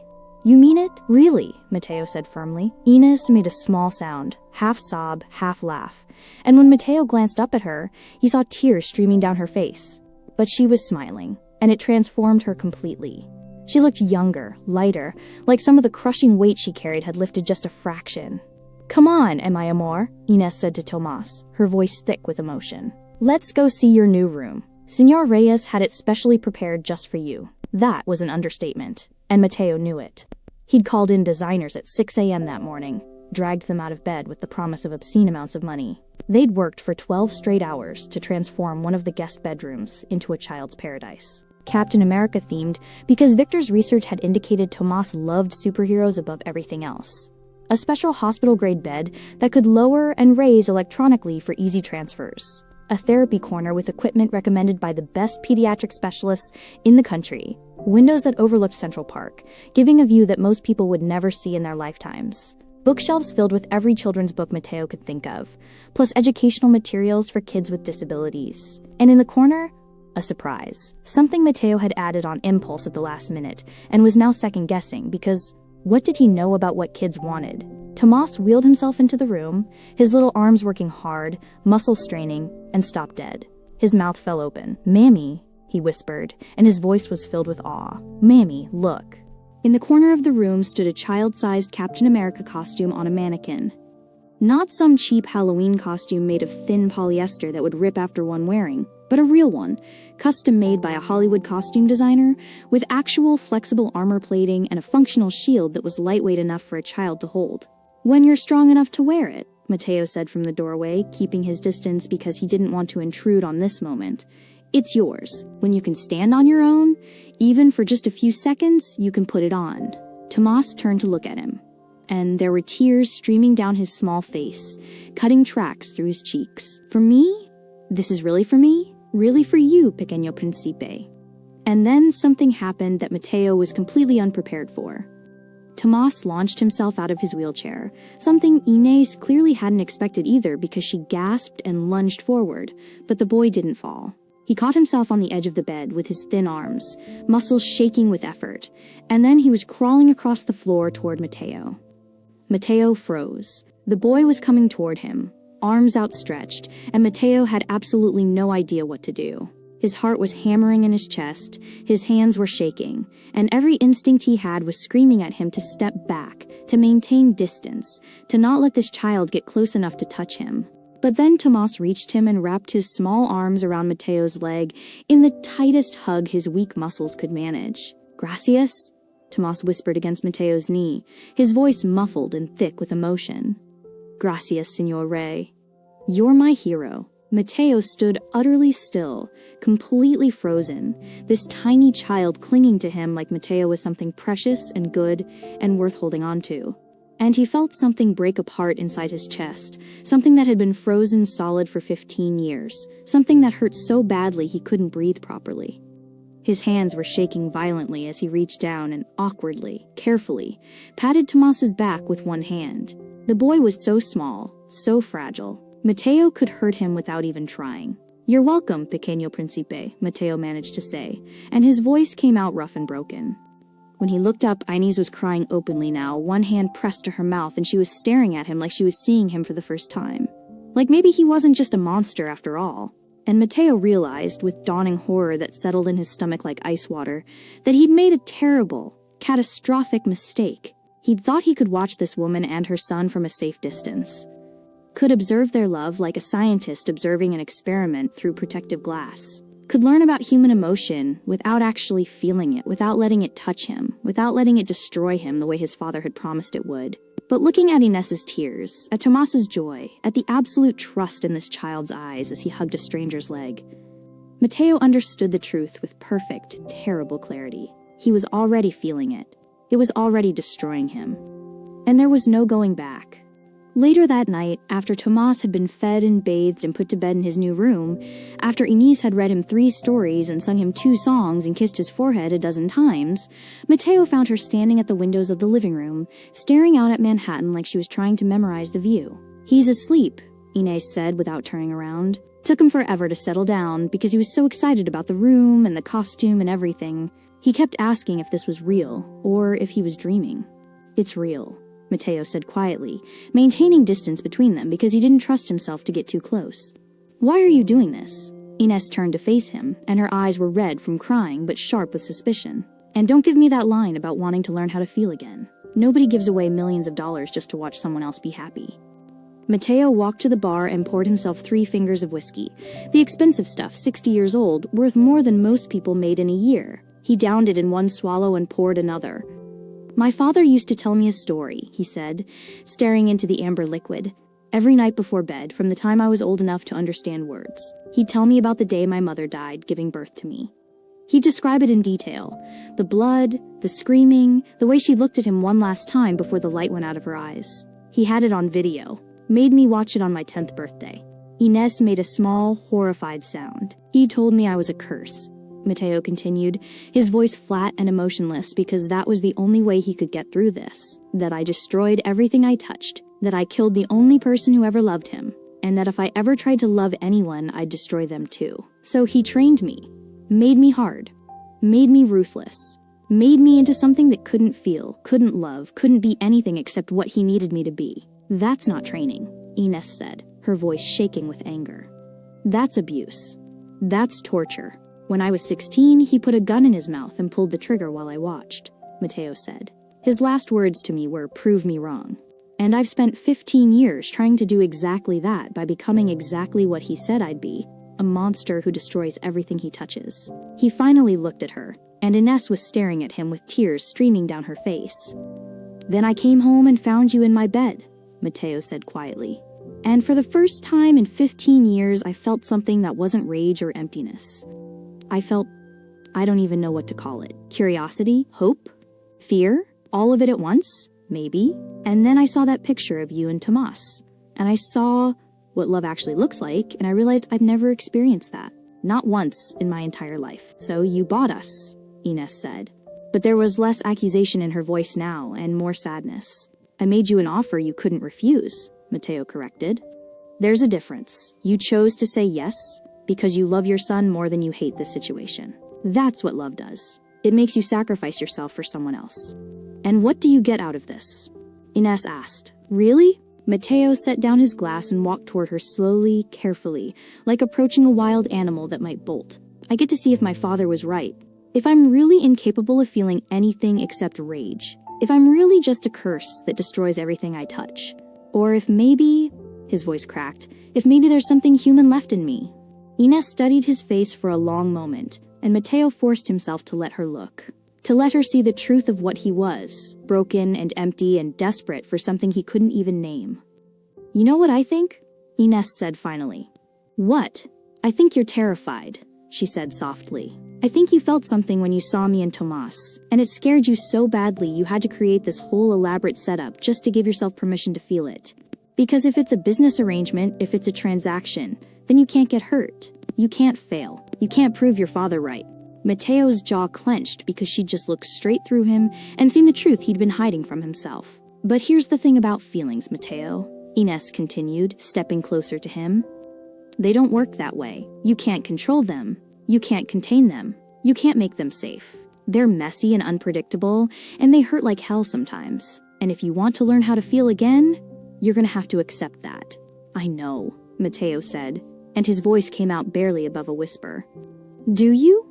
You mean it? Really, Mateo said firmly. Ines made a small sound, half sob, half laugh. And when Mateo glanced up at her, he saw tears streaming down her face. But she was smiling, and it transformed her completely. She looked younger, lighter, like some of the crushing weight she carried had lifted just a fraction. Come on, mi amor, Ines said to Tomas, her voice thick with emotion. Let's go see your new room. Señor Reyes had it specially prepared just for you. That was an understatement, and Mateo knew it. He'd called in designers at 6 a.m. that morning, dragged them out of bed with the promise of obscene amounts of money. They'd worked for 12 straight hours to transform one of the guest bedrooms into a child's paradise. Captain America themed because Victor's research had indicated Tomas loved superheroes above everything else. A special hospital-grade bed that could lower and raise electronically for easy transfers. A therapy corner with equipment recommended by the best pediatric specialists in the country. Windows that overlooked Central Park, giving a view that most people would never see in their lifetimes. Bookshelves filled with every children's book Mateo could think of, plus educational materials for kids with disabilities. And in the corner, a surprise. Something Mateo had added on impulse at the last minute, and was now second-guessing because what did he know about what kids wanted? Tomas wheeled himself into the room, his little arms working hard, muscles straining, and stopped dead. His mouth fell open. Mammy, he whispered, and his voice was filled with awe. Mammy, look. In the corner of the room stood a child-sized Captain America costume on a mannequin. Not some cheap Halloween costume made of thin polyester that would rip after one wearing, but a real one, custom-made by a Hollywood costume designer, with actual flexible armor plating and a functional shield that was lightweight enough for a child to hold. When you're strong enough to wear it, Mateo said from the doorway, keeping his distance because he didn't want to intrude on this moment. It's yours. When you can stand on your own, even for just a few seconds, you can put it on. Tomas turned to look at him, and there were tears streaming down his small face, cutting tracks through his cheeks. For me? This is really for me? Really for you, pequeño príncipe. And then something happened that Mateo was completely unprepared for. Tomas launched himself out of his wheelchair, something Inés clearly hadn't expected either because she gasped and lunged forward, but the boy didn't fall. He caught himself on the edge of the bed with his thin arms, muscles shaking with effort, and then he was crawling across the floor toward Mateo. Mateo froze. The boy was coming toward him, arms outstretched, and Mateo had absolutely no idea what to do. His heart was hammering in his chest, his hands were shaking, and every instinct he had was screaming at him to step back, to maintain distance, to not let this child get close enough to touch him. But then Tomas reached him and wrapped his small arms around Mateo's leg in the tightest hug his weak muscles could manage. Gracias? Tomas whispered against Mateo's knee, his voice muffled and thick with emotion. Gracias, Señor Rey. "You're my hero." Matteo stood utterly still, completely frozen, this tiny child clinging to him like Matteo was something precious and good and worth holding on to. And he felt something break apart inside his chest, something that had been frozen solid for 15 years, something that hurt so badly he couldn't breathe properly. His hands were shaking violently as he reached down and awkwardly, carefully, patted Tomas's back with one hand. The boy was so small, so fragile. Matteo could hurt him without even trying. "You're welcome, pequeño principe," Matteo managed to say, and his voice came out rough and broken. When he looked up, Inés was crying openly now, one hand pressed to her mouth, and she was staring at him like she was seeing him for the first time. Like maybe he wasn't just a monster after all. And Matteo realized, with dawning horror that settled in his stomach like ice water, that he'd made a terrible, catastrophic mistake. He'd thought he could watch this woman and her son from a safe distance. Could observe their love like a scientist observing an experiment through protective glass. Could learn about human emotion without actually feeling it, without letting it touch him, without letting it destroy him the way his father had promised it would. But looking at Inés's tears, at Tomas's joy, at the absolute trust in this child's eyes as he hugged a stranger's leg, Matteo understood the truth with perfect, terrible clarity. He was already feeling it. It was already destroying him. And there was no going back. Later that night, after Tomas had been fed and bathed and put to bed in his new room, after Inés had read him 3 stories and sung him 2 songs and kissed his forehead a dozen times, Matteo found her standing at the windows of the living room, staring out at Manhattan like she was trying to memorize the view. "He's asleep," Inés said without turning around. Took him forever to settle down because he was so excited about the room and the costume and everything. He kept asking if this was real, or if he was dreaming. "It's real," Matteo said quietly, maintaining distance between them because he didn't trust himself to get too close. "Why are you doing this?" Inés turned to face him, and her eyes were red from crying but sharp with suspicion. "And don't give me that line about wanting to learn how to feel again. Nobody gives away millions of dollars just to watch someone else be happy." Matteo walked to the bar and poured himself 3 fingers of whiskey, the expensive stuff, 60 years old, worth more than most people made in a year. He downed it in one swallow and poured another. "My father used to tell me a story," he said, staring into the amber liquid. "Every night before bed, from the time I was old enough to understand words. He'd tell me about the day my mother died, giving birth to me. He'd describe it in detail. The blood, the screaming, the way she looked at him one last time before the light went out of her eyes. He had it on video. Made me watch it on my 10th birthday." Inés made a small, horrified sound. "He told me I was a curse," Matteo continued, his voice flat and emotionless because that was the only way he could get through this. "That I destroyed everything I touched, that I killed the only person who ever loved him, and that if I ever tried to love anyone, I'd destroy them too. So he trained me, made me hard, made me ruthless, made me into something that couldn't feel, couldn't love, couldn't be anything except what he needed me to be. That's not training," Inés said, her voice shaking with anger. "That's abuse. That's torture. When I was 16, he put a gun in his mouth and pulled the trigger while I watched," Matteo said. "His last words to me were, 'Prove me wrong.' And I've spent 15 years trying to do exactly that by becoming exactly what he said I'd be, a monster who destroys everything he touches." He finally looked at her, and Inés was staring at him with tears streaming down her face. "Then I came home and found you in my bed," Matteo said quietly. "And for the first time in 15 years, I felt something that wasn't rage or emptiness. I felt, I don't even know what to call it. Curiosity, hope, fear, all of it at once, maybe. And then I saw that picture of you and Tomas. And I saw what love actually looks like, and I realized I've never experienced that. Not once in my entire life. So you bought us," Inés said. But there was less accusation in her voice now, and more sadness. "I made you an offer you couldn't refuse," Matteo corrected. "There's a difference. You chose to say yes, because you love your son more than you hate this situation. That's what love does. It makes you sacrifice yourself for someone else. And what do you get out of this?" Inés asked. "Really?" Matteo set down his glass and walked toward her slowly, carefully, like approaching a wild animal that might bolt. "I get to see if my father was right. If I'm really incapable of feeling anything except rage. If I'm really just a curse that destroys everything I touch. Or if maybe," his voice cracked, "if maybe there's something human left in me." Inés studied his face for a long moment, and Matteo forced himself to let her look. To let her see the truth of what he was, broken and empty and desperate for something he couldn't even name. "You know what I think?" Ines said finally. What? I think you're terrified, she said softly. I think you felt something when you saw me and Tomas, and it scared you so badly you had to create this whole elaborate setup just to give yourself permission to feel it. Because if it's a business arrangement, if it's a transaction, then you can't get hurt. You can't fail. You can't prove your father right. Mateo's jaw clenched because she'd just looked straight through him and seen the truth he'd been hiding from himself. But here's the thing about feelings, Mateo, Ines continued, stepping closer to him. They don't work that way. You can't control them. You can't contain them. You can't make them safe. They're messy and unpredictable, and they hurt like hell sometimes. And if you want to learn how to feel again, you're gonna have to accept that. I know, Mateo said, and his voice came out barely above a whisper. Do you?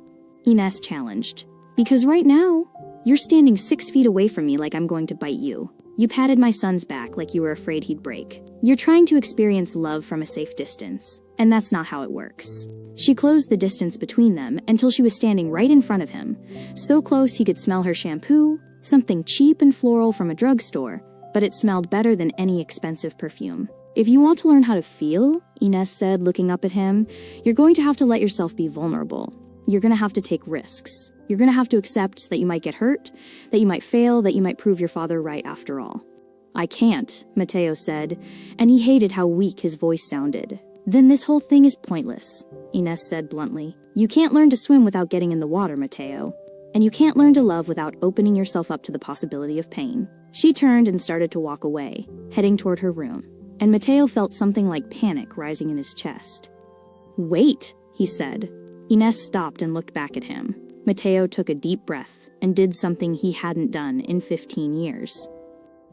Ines challenged. Because right now, you're standing 6 feet away from me like I'm going to bite you. You patted my son's back like you were afraid he'd break. You're trying to experience love from a safe distance, and that's not how it works. She closed the distance between them until she was standing right in front of him, so close he could smell her shampoo, something cheap and floral from a drugstore, but it smelled better than any expensive perfume. If you want to learn how to feel, Ines said, looking up at him, you're going to have to let yourself be vulnerable. You're going to have to take risks. You're going to have to accept that you might get hurt, that you might fail, that you might prove your father right after all. I can't, Mateo said, and he hated how weak his voice sounded. Then this whole thing is pointless, Ines said bluntly. You can't learn to swim without getting in the water, Mateo. And you can't learn to love without opening yourself up to the possibility of pain. She turned and started to walk away, heading toward her room, and Mateo felt something like panic rising in his chest. Wait, he said. Ines stopped and looked back at him. Mateo took a deep breath and did something he hadn't done in 15 years.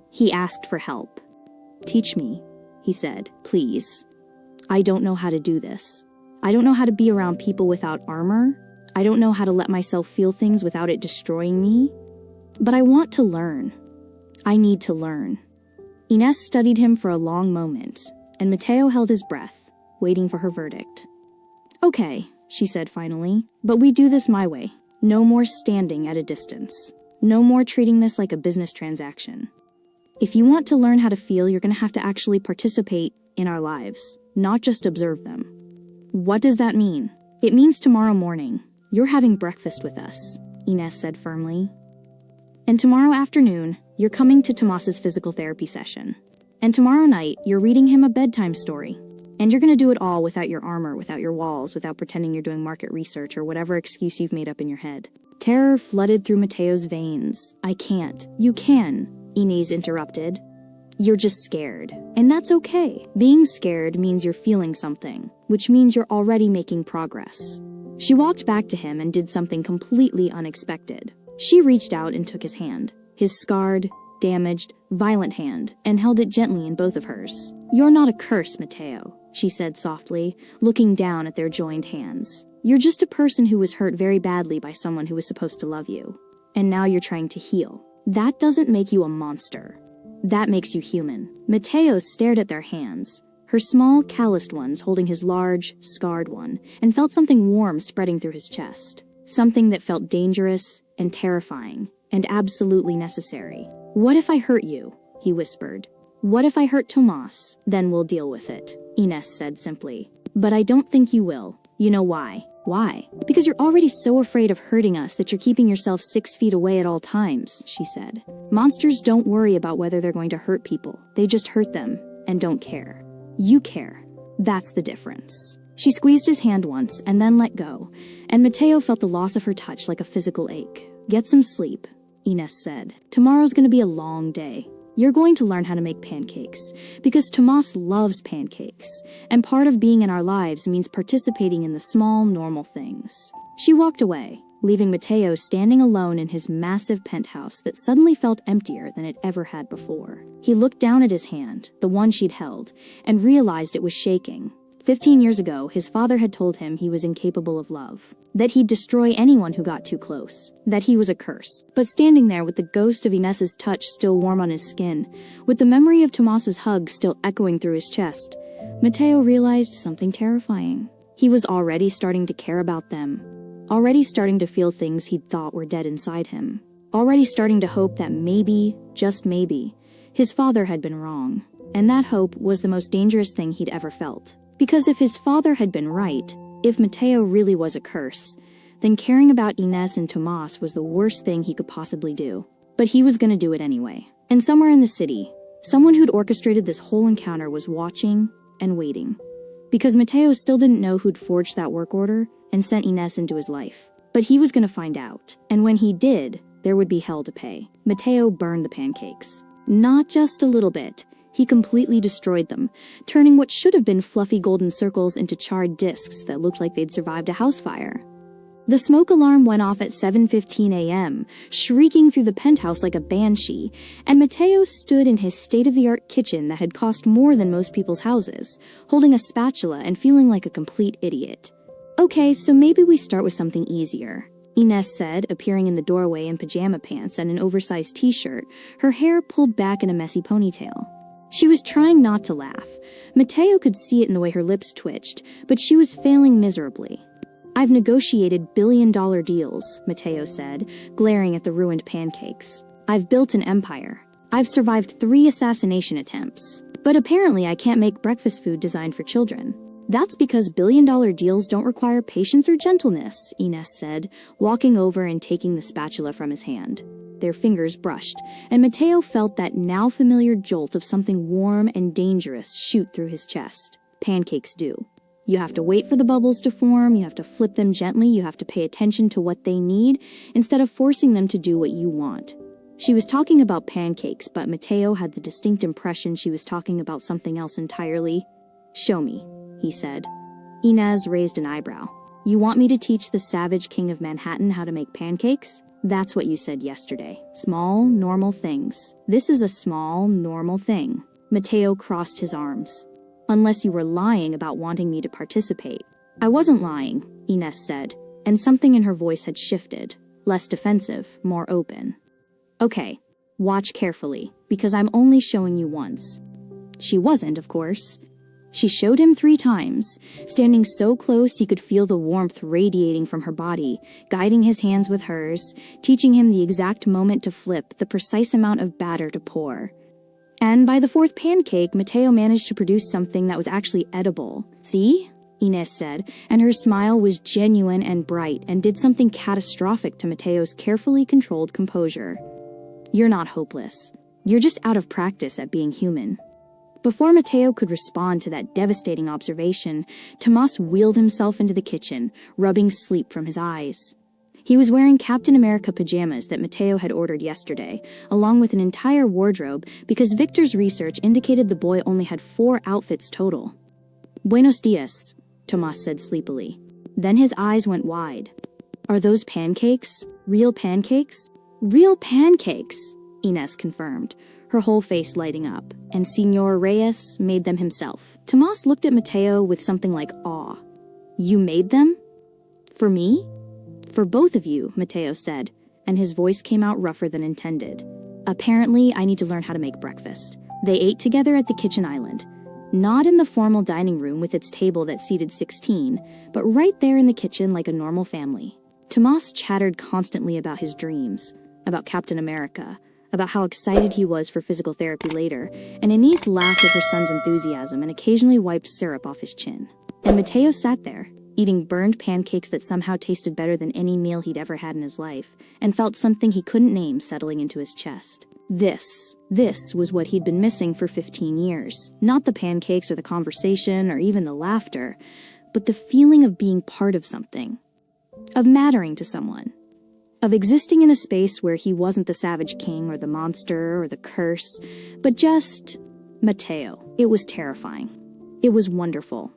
He asked for help. Teach me, he said, please. I don't know how to do this. I don't know how to be around people without armor. I don't know how to let myself feel things without it destroying me. But I want to learn. I need to learn. Ines studied him for a long moment, and Mateo held his breath, waiting for her verdict. Okay, she said finally, but we do this my way. No more standing at a distance. No more treating this like a business transaction. If you want to learn how to feel, you're going to have to actually participate in our lives, not just observe them. What does that mean? It means tomorrow morning, you're having breakfast with us, Ines said firmly. And tomorrow afternoon, you're coming to Tomas's physical therapy session. And tomorrow night, you're reading him a bedtime story. And you're going to do it all without your armor, without your walls, without pretending you're doing market research or whatever excuse you've made up in your head. Terror flooded through Mateo's veins. I can't. You can, Ines interrupted. You're just scared. And that's okay. Being scared means you're feeling something, which means you're already making progress. She walked back to him and did something completely unexpected. She reached out and took his hand, his scarred, damaged, violent hand, and held it gently in both of hers. You're not a curse, Mateo, she said softly, looking down at their joined hands. You're just a person who was hurt very badly by someone who was supposed to love you. And now you're trying to heal. That doesn't make you a monster. That makes you human. Mateo stared at their hands, her small, calloused ones holding his large, scarred one, and felt something warm spreading through his chest. Something that felt dangerous and terrifying and absolutely necessary. What if I hurt you? He whispered. What if I hurt Tomas? Then we'll deal with it, Ines said simply. But I don't think you will. You know why? Why? Because you're already so afraid of hurting us that you're keeping yourself 6 feet away at all times, she said. Monsters don't worry about whether they're going to hurt people. They just hurt them and don't care. You care. That's the difference. She squeezed his hand once and then let go, and Mateo felt the loss of her touch like a physical ache. Get some sleep, Ines said. Tomorrow's going to be a long day. You're going to learn how to make pancakes, because Tomas loves pancakes, and part of being in our lives means participating in the small, normal things. She walked away, leaving Mateo standing alone in his massive penthouse that suddenly felt emptier than it ever had before. He looked down at his hand, the one she'd held, and realized it was shaking. 15 years ago, his father had told him he was incapable of love, that he'd destroy anyone who got too close, that he was a curse. But standing there with the ghost of Ines's touch still warm on his skin, with the memory of Tomas's hug still echoing through his chest, Mateo realized something terrifying. He was already starting to care about them, already starting to feel things he'd thought were dead inside him, already starting to hope that maybe, just maybe, his father had been wrong. and that hope was the most dangerous thing he'd ever felt. Because if his father had been right, if Mateo really was a curse, then caring about Inés and Tomás was the worst thing he could possibly do. But he was gonna do it anyway. And somewhere in the city, someone who'd orchestrated this whole encounter was watching and waiting. Because Mateo still didn't know who'd forged that work order and sent Inés into his life. But he was gonna find out. And when he did, there would be hell to pay. Mateo burned the pancakes. Not just a little bit. He completely destroyed them, turning what should have been fluffy golden circles into charred discs that looked like they'd survived a house fire. The smoke alarm went off at 7:15 a.m., shrieking through the penthouse like a banshee, and Mateo stood in his state-of-the-art kitchen that had cost more than most people's houses, holding a spatula and feeling like a complete idiot. Okay, so maybe we start with something easier, Inés said, appearing in the doorway in pajama pants and an oversized t-shirt, her hair pulled back in a messy ponytail. She was trying not to laugh. Mateo could see it in the way her lips twitched, but she was failing miserably. I've negotiated billion-dollar deals, Mateo said, glaring at the ruined pancakes. I've built an empire. I've survived 3 assassination attempts. But apparently I can't make breakfast food designed for children. That's because billion-dollar deals don't require patience or gentleness, Inés said, walking over and taking the spatula from his hand. Their fingers brushed, and Mateo felt that now-familiar jolt of something warm and dangerous shoot through his chest. Pancakes do. You have to wait for the bubbles to form, you have to flip them gently, you have to pay attention to what they need, instead of forcing them to do what you want. She was talking about pancakes, but Mateo had the distinct impression she was talking about something else entirely. Show me, he said. Inés raised an eyebrow. You want me to teach the savage king of Manhattan how to make pancakes? That's what you said yesterday. Small, normal things. This is a small, normal thing. Mateo crossed his arms. Unless you were lying about wanting me to participate. I wasn't lying, Inés said, and something in her voice had shifted. Less defensive, more open. Okay, watch carefully, because I'm only showing you once. She wasn't, of course. She showed him 3 times, standing so close he could feel the warmth radiating from her body, guiding his hands with hers, teaching him the exact moment to flip, the precise amount of batter to pour. And by the 4th pancake, Mateo managed to produce something that was actually edible. See? Inés said, and her smile was genuine and bright and did something catastrophic to Mateo's carefully controlled composure. You're not hopeless. You're just out of practice at being human. Before Mateo could respond to that devastating observation, Tomás wheeled himself into the kitchen, rubbing sleep from his eyes. He was wearing Captain America pajamas that Mateo had ordered yesterday, along with an entire wardrobe because Victor's research indicated the boy only had 4 outfits total. Buenos dias, Tomás said sleepily. Then his eyes went wide. Are those pancakes? Real pancakes? Real pancakes, Inés confirmed, her whole face lighting up, and Señor Reyes made them himself. Tomás looked at Mateo with something like awe. You made them? For me? For both of you, Mateo said, and his voice came out rougher than intended. Apparently, I need to learn how to make breakfast. They ate together at the kitchen island. Not in the formal dining room with its table that seated 16, but right there in the kitchen like a normal family. Tomás chattered constantly about his dreams, about Captain America, about how excited he was for physical therapy later, and Inés laughed at her son's enthusiasm and occasionally wiped syrup off his chin. And Mateo sat there, eating burned pancakes that somehow tasted better than any meal he'd ever had in his life, and felt something he couldn't name settling into his chest. This was what he'd been missing for 15 years. Not the pancakes or the conversation or even the laughter, but the feeling of being part of something. Of mattering to someone. Of existing in a space where he wasn't the savage king or the monster or the curse, but just Mateo. It was terrifying. It was wonderful.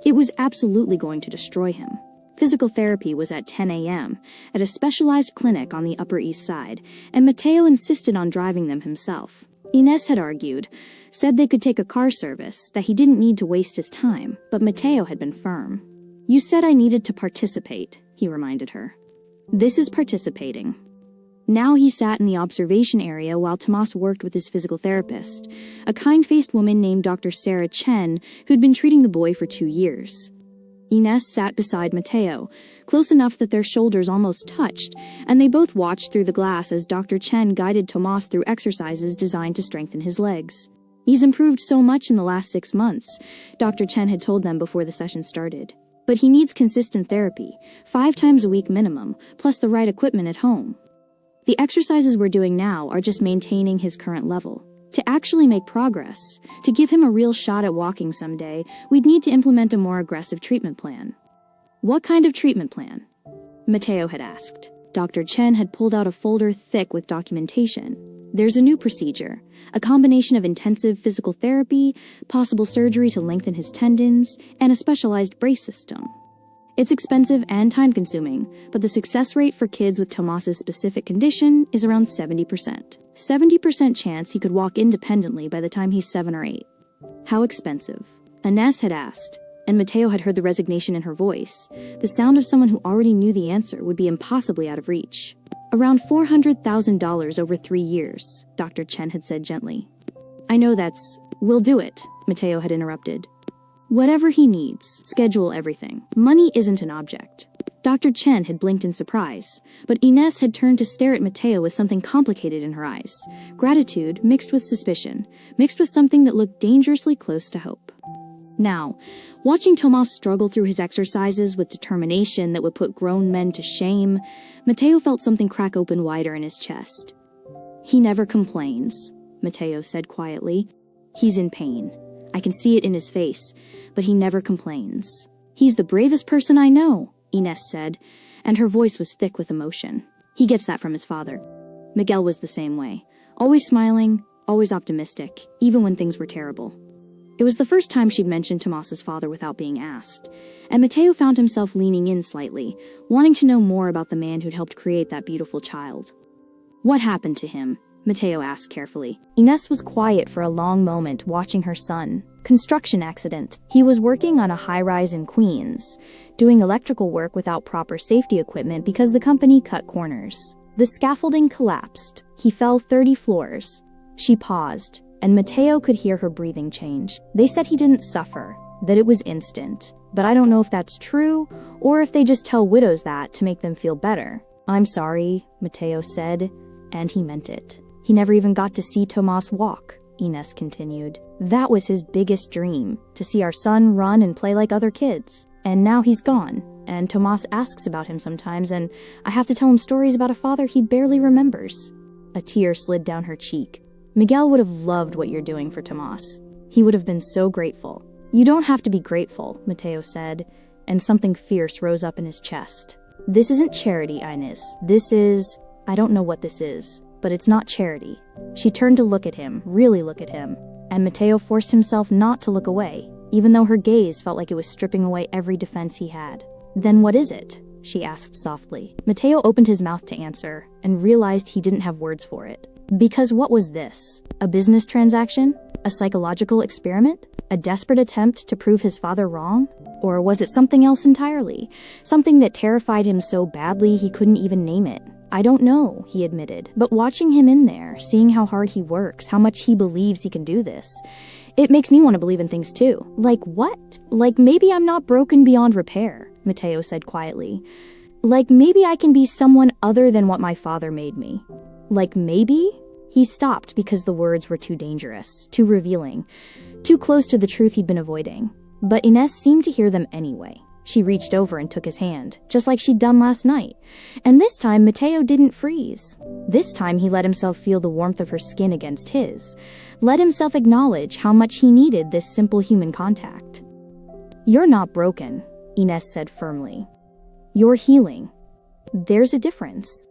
It was absolutely going to destroy him. Physical therapy was at 10 a.m. at a specialized clinic on the Upper East Side, and Mateo insisted on driving them himself. Inés had argued, said they could take a car service, that he didn't need to waste his time, but Mateo had been firm. You said I needed to participate, he reminded her. This is participating. Now he sat in the observation area while Tomás worked with his physical therapist, a kind-faced woman named Dr. Sarah Chen, who'd been treating the boy for 2 years. Inés sat beside Mateo, close enough that their shoulders almost touched, and they both watched through the glass as Dr. Chen guided Tomás through exercises designed to strengthen his legs. He's improved so much in the last 6 months, Dr. Chen had told them before the session started. But he needs consistent therapy, 5 times a week minimum, plus the right equipment at home. The exercises we're doing now are just maintaining his current level. To actually make progress, to give him a real shot at walking someday, we'd need to implement a more aggressive treatment plan. What kind of treatment plan? Mateo had asked. Dr. Chen had pulled out a folder thick with documentation. There's a new procedure, a combination of intensive physical therapy, possible surgery to lengthen his tendons, and a specialized brace system. It's expensive and time-consuming, but the success rate for kids with Tomas's specific condition is around 70%. 70% chance he could walk independently by the time he's 7 or 8. How expensive? Ines had asked, and Mateo had heard the resignation in her voice. The sound of someone who already knew the answer would be impossibly out of reach. Around $400,000 over 3 years, Dr. Chen had said gently. I know we'll do it, Mateo had interrupted. Whatever he needs, schedule everything. Money isn't an object. Dr. Chen had blinked in surprise, but Ines had turned to stare at Mateo with something complicated in her eyes. Gratitude mixed with suspicion, mixed with something that looked dangerously close to hope. Now, watching Tomas struggle through his exercises with determination that would put grown men to shame, Mateo felt something crack open wider in his chest. He never complains, Mateo said quietly. He's in pain. I can see it in his face, but he never complains. He's the bravest person I know, Ines said, and her voice was thick with emotion. He gets that from his father. Miguel was the same way, always smiling, always optimistic, even when things were terrible. It was the first time she'd mentioned Tomas's father without being asked, and Mateo found himself leaning in slightly, wanting to know more about the man who'd helped create that beautiful child. What happened to him? Mateo asked carefully. Ines was quiet for a long moment, watching her son. Construction accident. He was working on a high-rise in Queens, doing electrical work without proper safety equipment because the company cut corners. The scaffolding collapsed. He fell 30 floors. She paused, and Mateo could hear her breathing change. They said he didn't suffer, that it was instant. But I don't know if that's true, or if they just tell widows that to make them feel better. I'm sorry, Mateo said, and he meant it. He never even got to see Tomas walk, Ines continued. That was his biggest dream, to see our son run and play like other kids. And now he's gone, and Tomas asks about him sometimes, and I have to tell him stories about a father he barely remembers. A tear slid down her cheek. Miguel would have loved what you're doing for Tomas. He would have been so grateful. You don't have to be grateful, Mateo said, and something fierce rose up in his chest. This isn't charity, Ines. I don't know what this is, but it's not charity. She turned to look at him, really look at him, and Mateo forced himself not to look away, even though her gaze felt like it was stripping away every defense he had. Then what is it? She asked softly. Mateo opened his mouth to answer, and realized he didn't have words for it. Because what was this? A business transaction? A psychological experiment? A desperate attempt to prove his father wrong? Or was it something else entirely? Something that terrified him so badly he couldn't even name it? I don't know, he admitted, but watching him in there, seeing how hard he works, how much he believes he can do this, it makes me want to believe in things too. Like what? Like maybe I'm not broken beyond repair, Mateo said quietly. Like maybe I can be someone other than what my father made me. Like maybe? He stopped because the words were too dangerous, too revealing, too close to the truth he'd been avoiding. But Ines seemed to hear them anyway. She reached over and took his hand, just like she'd done last night. And this time, Mateo didn't freeze. This time, he let himself feel the warmth of her skin against his. Let himself acknowledge how much he needed this simple human contact. You're not broken, Ines said firmly. You're healing. There's a difference.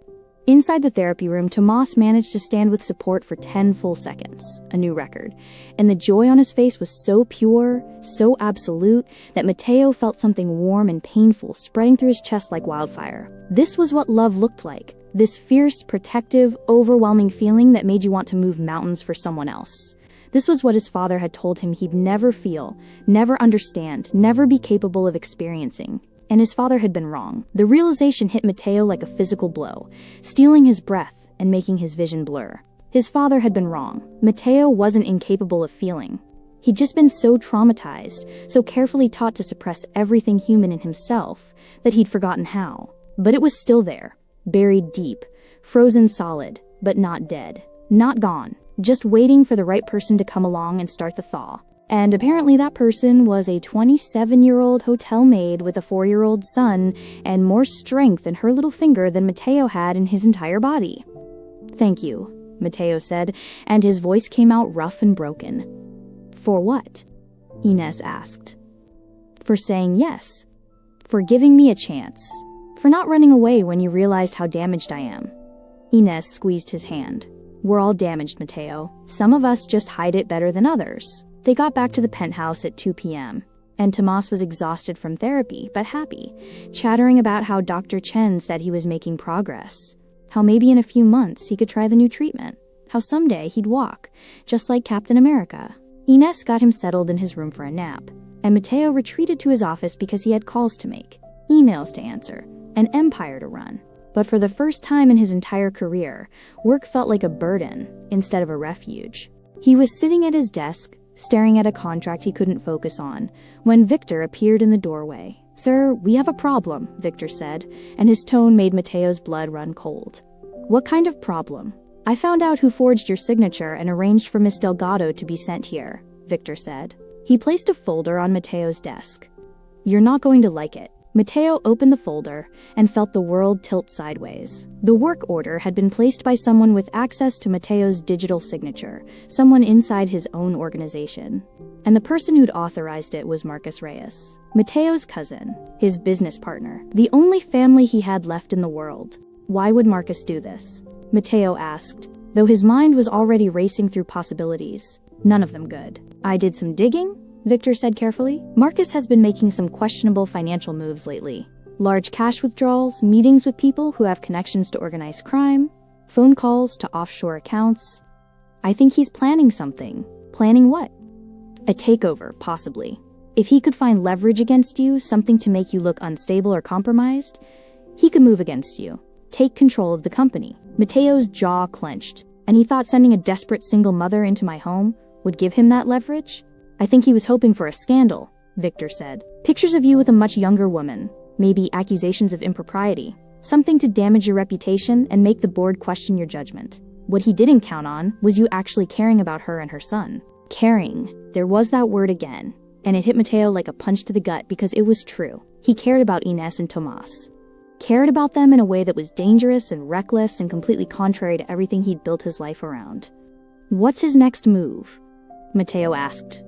Inside the therapy room, Tomas managed to stand with support for 10 full seconds, a new record, and the joy on his face was so pure, so absolute, that Mateo felt something warm and painful spreading through his chest like wildfire. This was what love looked like, this fierce, protective, overwhelming feeling that made you want to move mountains for someone else. This was what his father had told him he'd never feel, never understand, never be capable of experiencing. And his father had been wrong. The realization hit Mateo like a physical blow, stealing his breath and making his vision blur. His father had been wrong. Mateo wasn't incapable of feeling. He'd just been so traumatized, so carefully taught to suppress everything human in himself, that he'd forgotten how. But it was still there, buried deep, frozen solid, but not dead. Not gone, just waiting for the right person to come along and start the thaw. And apparently that person was a 27-year-old hotel maid with a 4-year-old son and more strength in her little finger than Mateo had in his entire body. "Thank you," Mateo said, and his voice came out rough and broken. "For what?" Inez asked. "For saying yes. For giving me a chance. For not running away when you realized how damaged I am." Inez squeezed his hand. "We're all damaged, Mateo. Some of us just hide it better than others." They got back to the penthouse at 2 p.m., and Tomas was exhausted from therapy, but happy, chattering about how Dr. Chen said he was making progress, how maybe in a few months he could try the new treatment, how someday he'd walk, just like Captain America. Inez got him settled in his room for a nap, and Mateo retreated to his office because he had calls to make, emails to answer, an empire to run. But for the first time in his entire career, work felt like a burden instead of a refuge. He was sitting at his desk, staring at a contract he couldn't focus on, when Victor appeared in the doorway. "Sir, we have a problem," Victor said, and his tone made Mateo's blood run cold. "What kind of problem?" "I found out who forged your signature and arranged for Miss Delgado to be sent here," Victor said. He placed a folder on Mateo's desk. "You're not going to like it." Mateo opened the folder and felt the world tilt sideways. The work order had been placed by someone with access to Mateo's digital signature, someone inside his own organization. And the person who'd authorized it was Marcus Reyes, Mateo's cousin, his business partner, the only family he had left in the world. Why would Marcus do this? Mateo asked, though his mind was already racing through possibilities, none of them good. "I did some digging," Victor said carefully. "Marcus has been making some questionable financial moves lately. Large cash withdrawals, meetings with people who have connections to organized crime, phone calls to offshore accounts. I think he's planning something." "Planning what?" "A takeover, possibly. If he could find leverage against you, something to make you look unstable or compromised, he could move against you. Take control of the company." Mateo's jaw clenched, and he thought sending a desperate single mother into my home would give him that leverage. "I think he was hoping for a scandal," Victor said. "Pictures of you with a much younger woman, maybe accusations of impropriety, something to damage your reputation and make the board question your judgment. What he didn't count on was you actually caring about her and her son." Caring. There was that word again, and it hit Mateo like a punch to the gut because it was true. He cared about Inez and Tomas. Cared about them in a way that was dangerous and reckless and completely contrary to everything he'd built his life around. "What's his next move?" Mateo asked.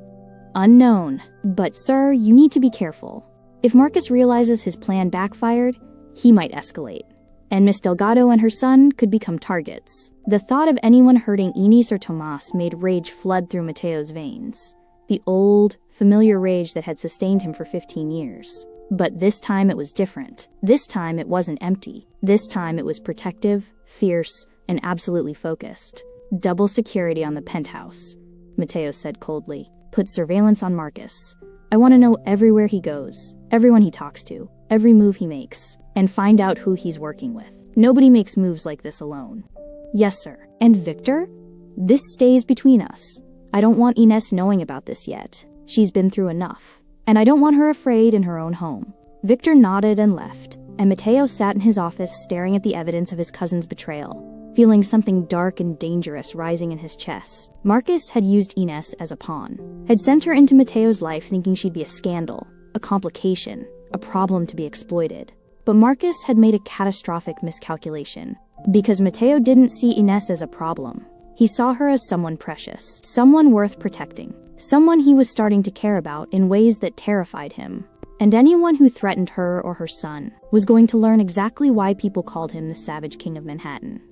"Unknown. But sir, you need to be careful. If Marcus realizes his plan backfired, he might escalate. And Miss Delgado and her son could become targets." The thought of anyone hurting Inez or Tomas made rage flood through Mateo's veins. The old, familiar rage that had sustained him for 15 years. But this time it was different. This time it wasn't empty. This time it was protective, fierce, and absolutely focused. "Double security on the penthouse," Mateo said coldly. "Put surveillance on Marcus. I want to know everywhere he goes, everyone he talks to, every move he makes, and find out who he's working with. Nobody makes moves like this alone." "Yes, sir." "And Victor? This stays between us. I don't want Inez knowing about this yet. She's been through enough. And I don't want her afraid in her own home." Victor nodded and left, and Mateo sat in his office staring at the evidence of his cousin's betrayal, feeling something dark and dangerous rising in his chest. Marcus had used Inez as a pawn, had sent her into Mateo's life thinking she'd be a scandal, a complication, a problem to be exploited. But Marcus had made a catastrophic miscalculation, because Mateo didn't see Inez as a problem. He saw her as someone precious, someone worth protecting, someone he was starting to care about in ways that terrified him. And anyone who threatened her or her son was going to learn exactly why people called him the Savage King of Manhattan.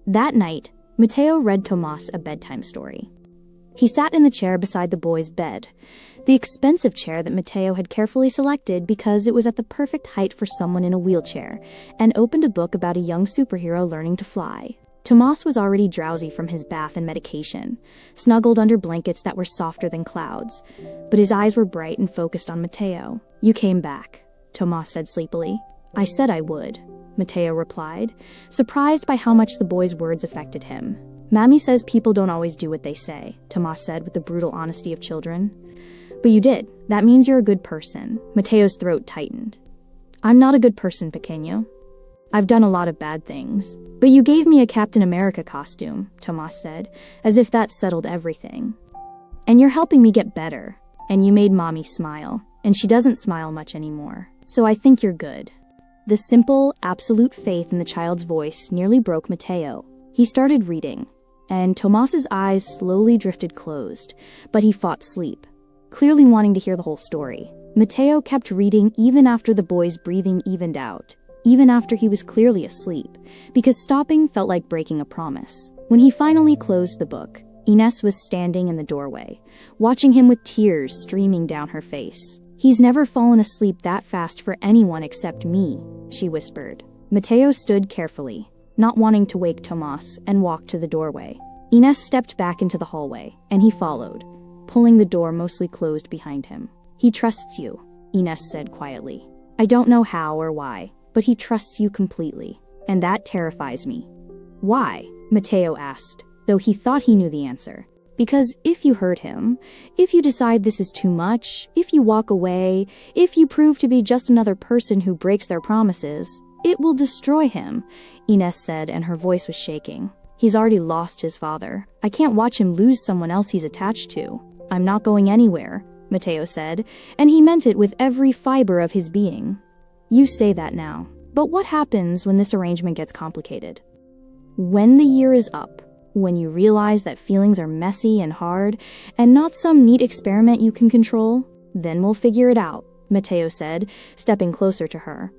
That night, Mateo read Tomas a bedtime story. He sat in the chair beside the boy's bed, the expensive chair that Mateo had carefully selected because it was at the perfect height for someone in a wheelchair, and opened a book about a young superhero learning to fly. Tomas was already drowsy from his bath and medication, snuggled under blankets that were softer than clouds, but his eyes were bright and focused on Mateo. "You came back," Tomas said sleepily. "I said I would," Mateo replied, surprised by how much the boy's words affected him. "Mammy says people don't always do what they say," Tomas said with the brutal honesty of children. "But you did. That means you're a good person." Mateo's throat tightened. "I'm not a good person, pequeño." I've done a lot of bad things. But you gave me a Captain America costume, Tomas said, as if that settled everything. And you're helping me get better. And you made Mommy smile. And she doesn't smile much anymore. So I think you're good. The simple, absolute faith in the child's voice nearly broke Mateo. He started reading, and Tomas's eyes slowly drifted closed, but he fought sleep, clearly wanting to hear the whole story. Mateo kept reading even after the boy's breathing evened out, even after he was clearly asleep, because stopping felt like breaking a promise. When he finally closed the book, Ines was standing in the doorway, watching him with tears streaming down her face. "He's never fallen asleep that fast for anyone except me," she whispered. Mateo stood carefully, not wanting to wake Tomas, and walked to the doorway. Ines stepped back into the hallway, and he followed, pulling the door mostly closed behind him. "He trusts you," Ines said quietly. "I don't know how or why, but he trusts you completely, and that terrifies me." "Why?" Mateo asked, though he thought he knew the answer. "Because if you hurt him, if you decide this is too much, if you walk away, if you prove to be just another person who breaks their promises, it will destroy him," Ines said, and her voice was shaking. "He's already lost his father. I can't watch him lose someone else he's attached to." "I'm not going anywhere," Mateo said, and he meant it with every fiber of his being. "You say that now, but what happens when this arrangement gets complicated? When the year is up, when you realize that feelings are messy and hard, and not some neat experiment you can control, then we'll figure it out," Mateo said, stepping closer to her.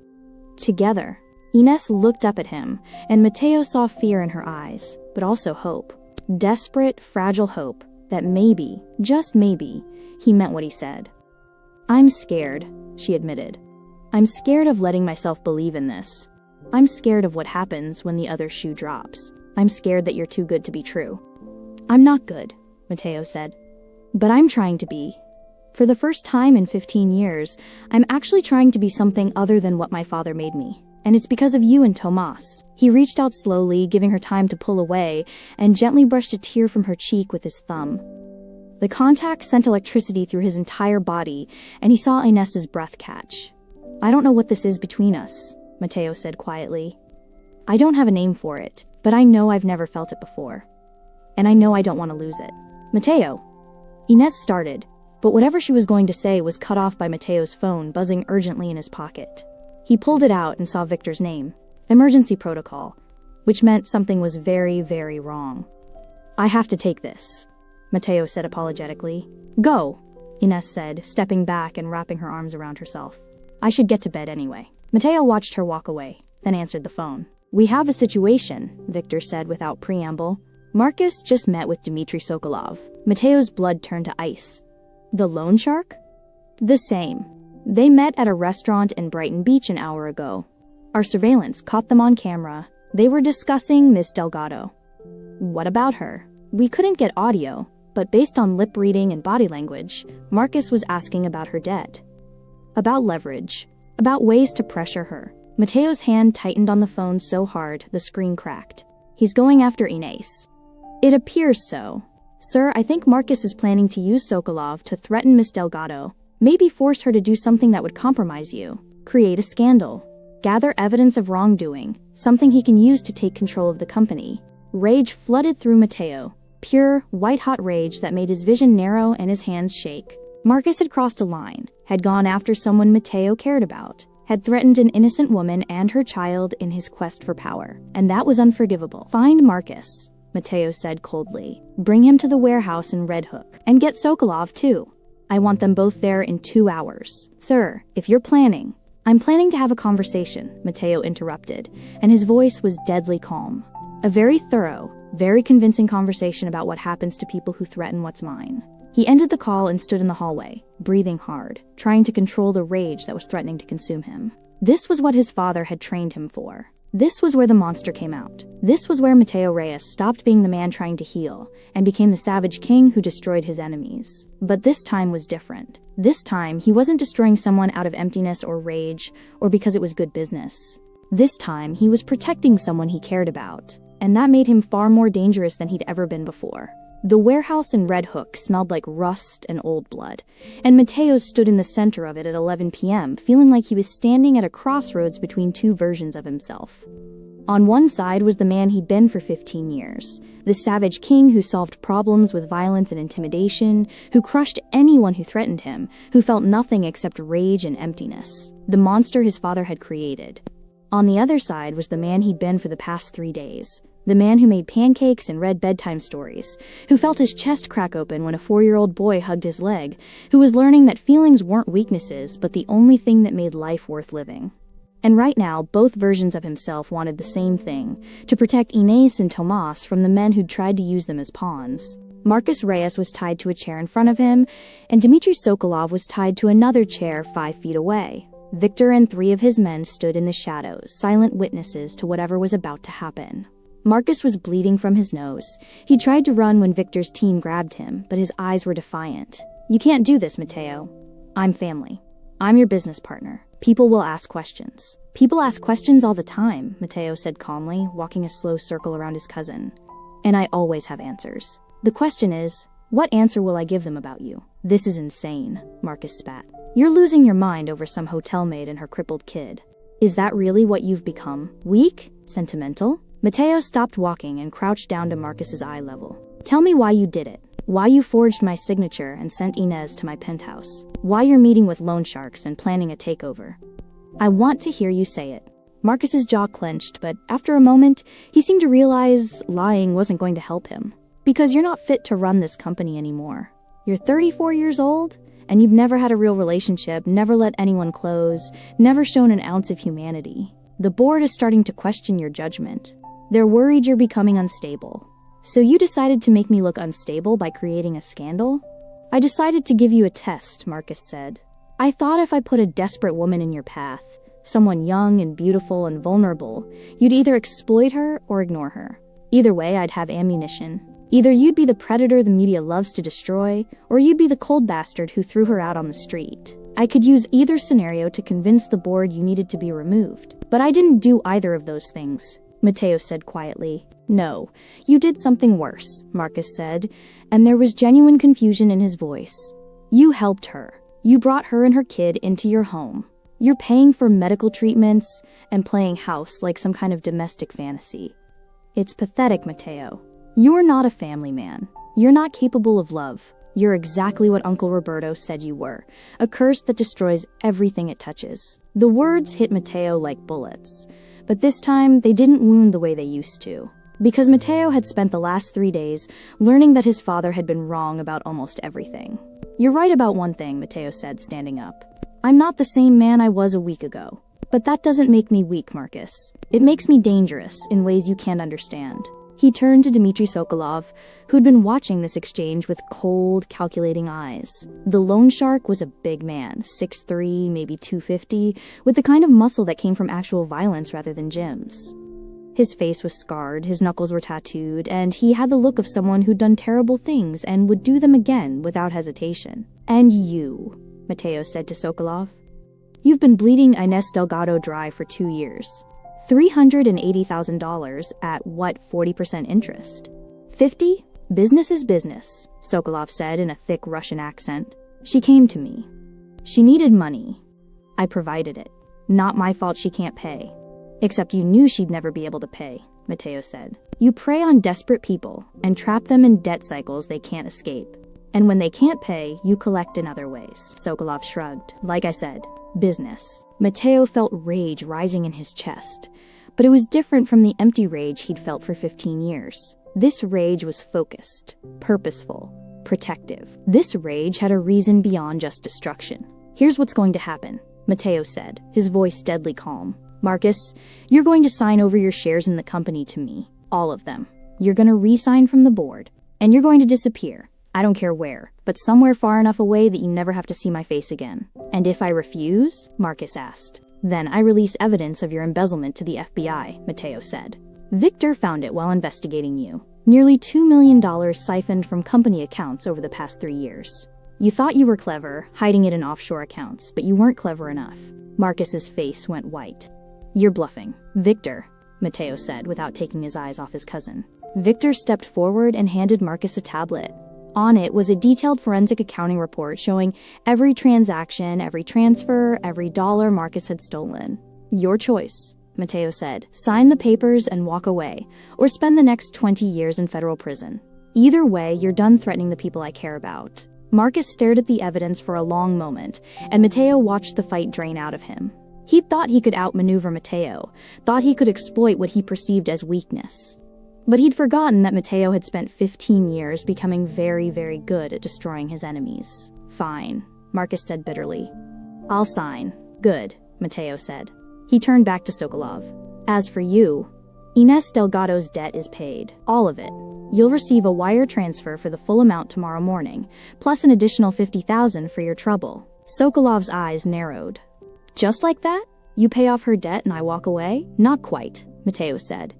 Together. Ines looked up at him, and Mateo saw fear in her eyes, but also hope. Desperate, fragile hope that maybe, just maybe, he meant what he said. "I'm scared," she admitted. "I'm scared of letting myself believe in this. I'm scared of what happens when the other shoe drops. I'm scared that you're too good to be true." "I'm not good," Mateo said. "But I'm trying to be. For the first time in 15 years, I'm actually trying to be something other than what my father made me. And it's because of you and Tomas." He reached out slowly, giving her time to pull away, and gently brushed a tear from her cheek with his thumb. The contact sent electricity through his entire body, and he saw Ines's breath catch. "I don't know what this is between us," Mateo said quietly. "I don't have a name for it, but I know I've never felt it before. And I know I don't want to lose it." "Mateo." Ines started, but whatever she was going to say was cut off by Mateo's phone buzzing urgently in his pocket. He pulled it out and saw Victor's name, Emergency Protocol, which meant something was very, very wrong. "I have to take this," Mateo said apologetically. "Go," Ines said, stepping back and wrapping her arms around herself. "I should get to bed anyway." Mateo watched her walk away, then answered the phone. "We have a situation," Victor said without preamble. "Marcus just met with Dmitry Sokolov." Mateo's blood turned to ice. "The loan shark?" "The same. They met at a restaurant in Brighton Beach an hour ago. Our surveillance caught them on camera. They were discussing Miss Delgado." "What about her?" "We couldn't get audio, but based on lip reading and body language, Marcus was asking about her debt. About leverage. About ways to pressure her." Mateo's hand tightened on the phone so hard the screen cracked. "He's going after Ines." "It appears so. Sir, I think Marcus is planning to use Sokolov to threaten Miss Delgado. Maybe force her to do something that would compromise you. Create a scandal. Gather evidence of wrongdoing, something he can use to take control of the company." Rage flooded through Mateo. Pure, white-hot rage that made his vision narrow and his hands shake. Marcus had crossed a line, had gone after someone Mateo cared about, had threatened an innocent woman and her child in his quest for power, and that was unforgivable. "Find Marcus," Mateo said coldly. "Bring him to the warehouse in Red Hook, and get Sokolov too. I want them both there in 2 hours." "Sir, if you're planning—" "I'm planning to have a conversation," Mateo interrupted, and his voice was deadly calm. "A very thorough, very convincing conversation about what happens to people who threaten what's mine." He ended the call and stood in the hallway, breathing hard, trying to control the rage that was threatening to consume him. This was what his father had trained him for. This was where the monster came out. This was where Mateo Reyes stopped being the man trying to heal and became the savage king who destroyed his enemies. But this time was different. This time, he wasn't destroying someone out of emptiness or rage or because it was good business. This time, he was protecting someone he cared about, and that made him far more dangerous than he'd ever been before. The warehouse in Red Hook smelled like rust and old blood, and Mateo stood in the center of it at 11 p.m., feeling like he was standing at a crossroads between two versions of himself. On one side was the man he'd been for 15 years, the savage king who solved problems with violence and intimidation, who crushed anyone who threatened him, who felt nothing except rage and emptiness, the monster his father had created. On the other side was the man he'd been for the past 3 days, the man who made pancakes and read bedtime stories, who felt his chest crack open when a 4-year-old boy hugged his leg, who was learning that feelings weren't weaknesses but the only thing that made life worth living. And right now, both versions of himself wanted the same thing, to protect Inés and Tomás from the men who'd tried to use them as pawns. Marcus Reyes was tied to a chair in front of him, and Dmitry Sokolov was tied to another chair 5 feet away. Victor and 3 of his men stood in the shadows, silent witnesses to whatever was about to happen. Marcus was bleeding from his nose. He tried to run when Victor's team grabbed him, but his eyes were defiant. "You can't do this, Mateo. I'm family. I'm your business partner. People will ask questions." "People ask questions all the time," Mateo said calmly, walking a slow circle around his cousin. "And I always have answers. The question is, what answer will I give them about you?" "This is insane," Marcus spat. "You're losing your mind over some hotel maid and her crippled kid. Is that really what you've become? Weak? Sentimental?" Mateo stopped walking and crouched down to Marcus's eye level. "Tell me why you did it. Why you forged my signature and sent Inés to my penthouse. Why you're meeting with loan sharks and planning a takeover. I want to hear you say it." Marcus's jaw clenched, but after a moment, he seemed to realize lying wasn't going to help him. "Because you're not fit to run this company anymore. You're 34 years old, and you've never had a real relationship, never let anyone close, never shown an ounce of humanity. The board is starting to question your judgment. They're worried you're becoming unstable. So you decided to make me look unstable by creating a scandal?" "I decided to give you a test," Marcus said. "I thought if I put a desperate woman in your path, someone young and beautiful and vulnerable, you'd either exploit her or ignore her. Either way, I'd have ammunition. Either you'd be the predator the media loves to destroy, or you'd be the cold bastard who threw her out on the street. I could use either scenario to convince the board you needed to be removed. But I didn't do either of those things," Mateo said quietly. "No, you did something worse," Marcus said, and there was genuine confusion in his voice. "You helped her. You brought her and her kid into your home. You're paying for medical treatments and playing house like some kind of domestic fantasy. It's pathetic, Mateo. You're not a family man. You're not capable of love. You're exactly what Uncle Roberto said you were, a curse that destroys everything it touches." The words hit Mateo like bullets, but this time they didn't wound the way they used to. Because Mateo had spent the last 3 days learning that his father had been wrong about almost everything. "You're right about one thing," Mateo said, standing up. "I'm not the same man I was a week ago. But that doesn't make me weak, Marcus. It makes me dangerous in ways you can't understand." He turned to Dmitry Sokolov, who'd been watching this exchange with cold, calculating eyes. The loan shark was a big man, 6'3", maybe 250, with the kind of muscle that came from actual violence rather than gyms. His face was scarred, his knuckles were tattooed, and he had the look of someone who'd done terrible things and would do them again without hesitation. "And you," Mateo said to Sokolov. "You've been bleeding Inés Delgado dry for 2 years. $380,000 at what, 40% interest? 50? Business is business," Sokolov said in a thick Russian accent. "She came to me. She needed money. I provided it. Not my fault she can't pay. Except you knew she'd never be able to pay," Mateo said. "You prey on desperate people and trap them in debt cycles they can't escape. And when they can't pay, you collect in other ways." Sokolov shrugged. "Like I said, business." Mateo felt rage rising in his chest, but it was different from the empty rage he'd felt for 15 years. This rage was focused, purposeful, protective. This rage had a reason beyond just destruction. "Here's what's going to happen," Mateo said, his voice deadly calm. "Marcus, you're going to sign over your shares in the company to me. All of them. You're going to resign from the board. And you're going to disappear. I don't care where, but somewhere far enough away that you never have to see my face again." "And if I refuse?" Marcus asked. "Then I release evidence of your embezzlement to the FBI," Mateo said. "Victor found it while investigating you. Nearly $2 million siphoned from company accounts over the past 3 years. You thought you were clever, hiding it in offshore accounts, but you weren't clever enough." Marcus's face went white. "You're bluffing." "Victor," Mateo said without taking his eyes off his cousin. Victor stepped forward and handed Marcus a tablet. On it was a detailed forensic accounting report showing every transaction, every transfer, every dollar Marcus had stolen. Your choice, Mateo said. Sign the papers and walk away, or spend the next 20 years in federal prison. Either way, you're done threatening the people I care about. Marcus stared at the evidence for a long moment, and Mateo watched the fight drain out of him. He thought he could outmaneuver Mateo, thought he could exploit what he perceived as weakness. But he'd forgotten that Mateo had spent 15 years becoming very, very good at destroying his enemies. Fine, Marcus said bitterly. I'll sign. Good, Mateo said. He turned back to Sokolov. As for you, Inés Delgado's debt is paid, all of it. You'll receive a wire transfer for the full amount tomorrow morning, plus an additional $50,000 for your trouble. Sokolov's eyes narrowed. Just like that? You pay off her debt and I walk away? Not quite, Mateo said,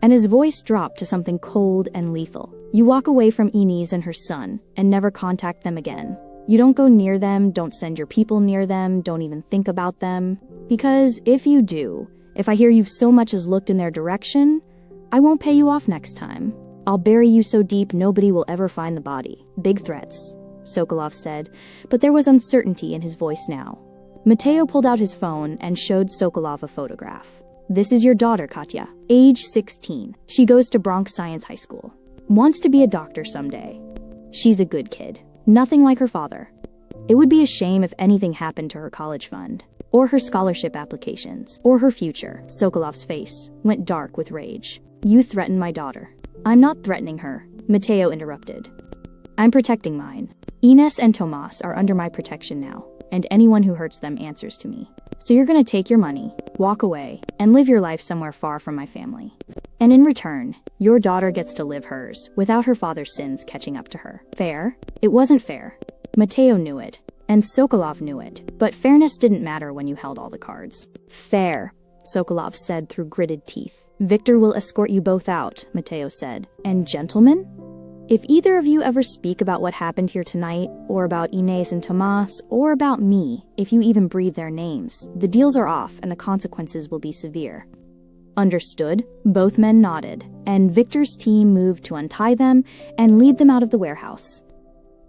and his voice dropped to something cold and lethal. You walk away from Inés and her son, and never contact them again. You don't go near them, don't send your people near them, don't even think about them. Because if you do, if I hear you've so much as looked in their direction, I won't pay you off next time. I'll bury you so deep nobody will ever find the body. Big threats, Sokolov said, but there was uncertainty in his voice now. Mateo pulled out his phone and showed Sokolov a photograph. This is your daughter, Katya, age 16. She goes to Bronx Science High School. Wants to be a doctor someday. She's a good kid. Nothing like her father. It would be a shame if anything happened to her college fund, or her scholarship applications, or her future. Sokolov's face went dark with rage. You threaten my daughter. I'm not threatening her, Mateo interrupted. I'm protecting mine. Inés and Tomas are under my protection now, and anyone who hurts them answers to me. So you're gonna take your money, walk away, and live your life somewhere far from my family. And in return, your daughter gets to live hers, without her father's sins catching up to her. Fair? It wasn't fair. Mateo knew it, and Sokolov knew it, but fairness didn't matter when you held all the cards. Fair, Sokolov said through gritted teeth. Victor will escort you both out, Mateo said. And gentlemen? If either of you ever speak about what happened here tonight, or about Inés and Tomas, or about me, if you even breathe their names, the deals are off and the consequences will be severe. Understood? Both men nodded, and Victor's team moved to untie them and lead them out of the warehouse.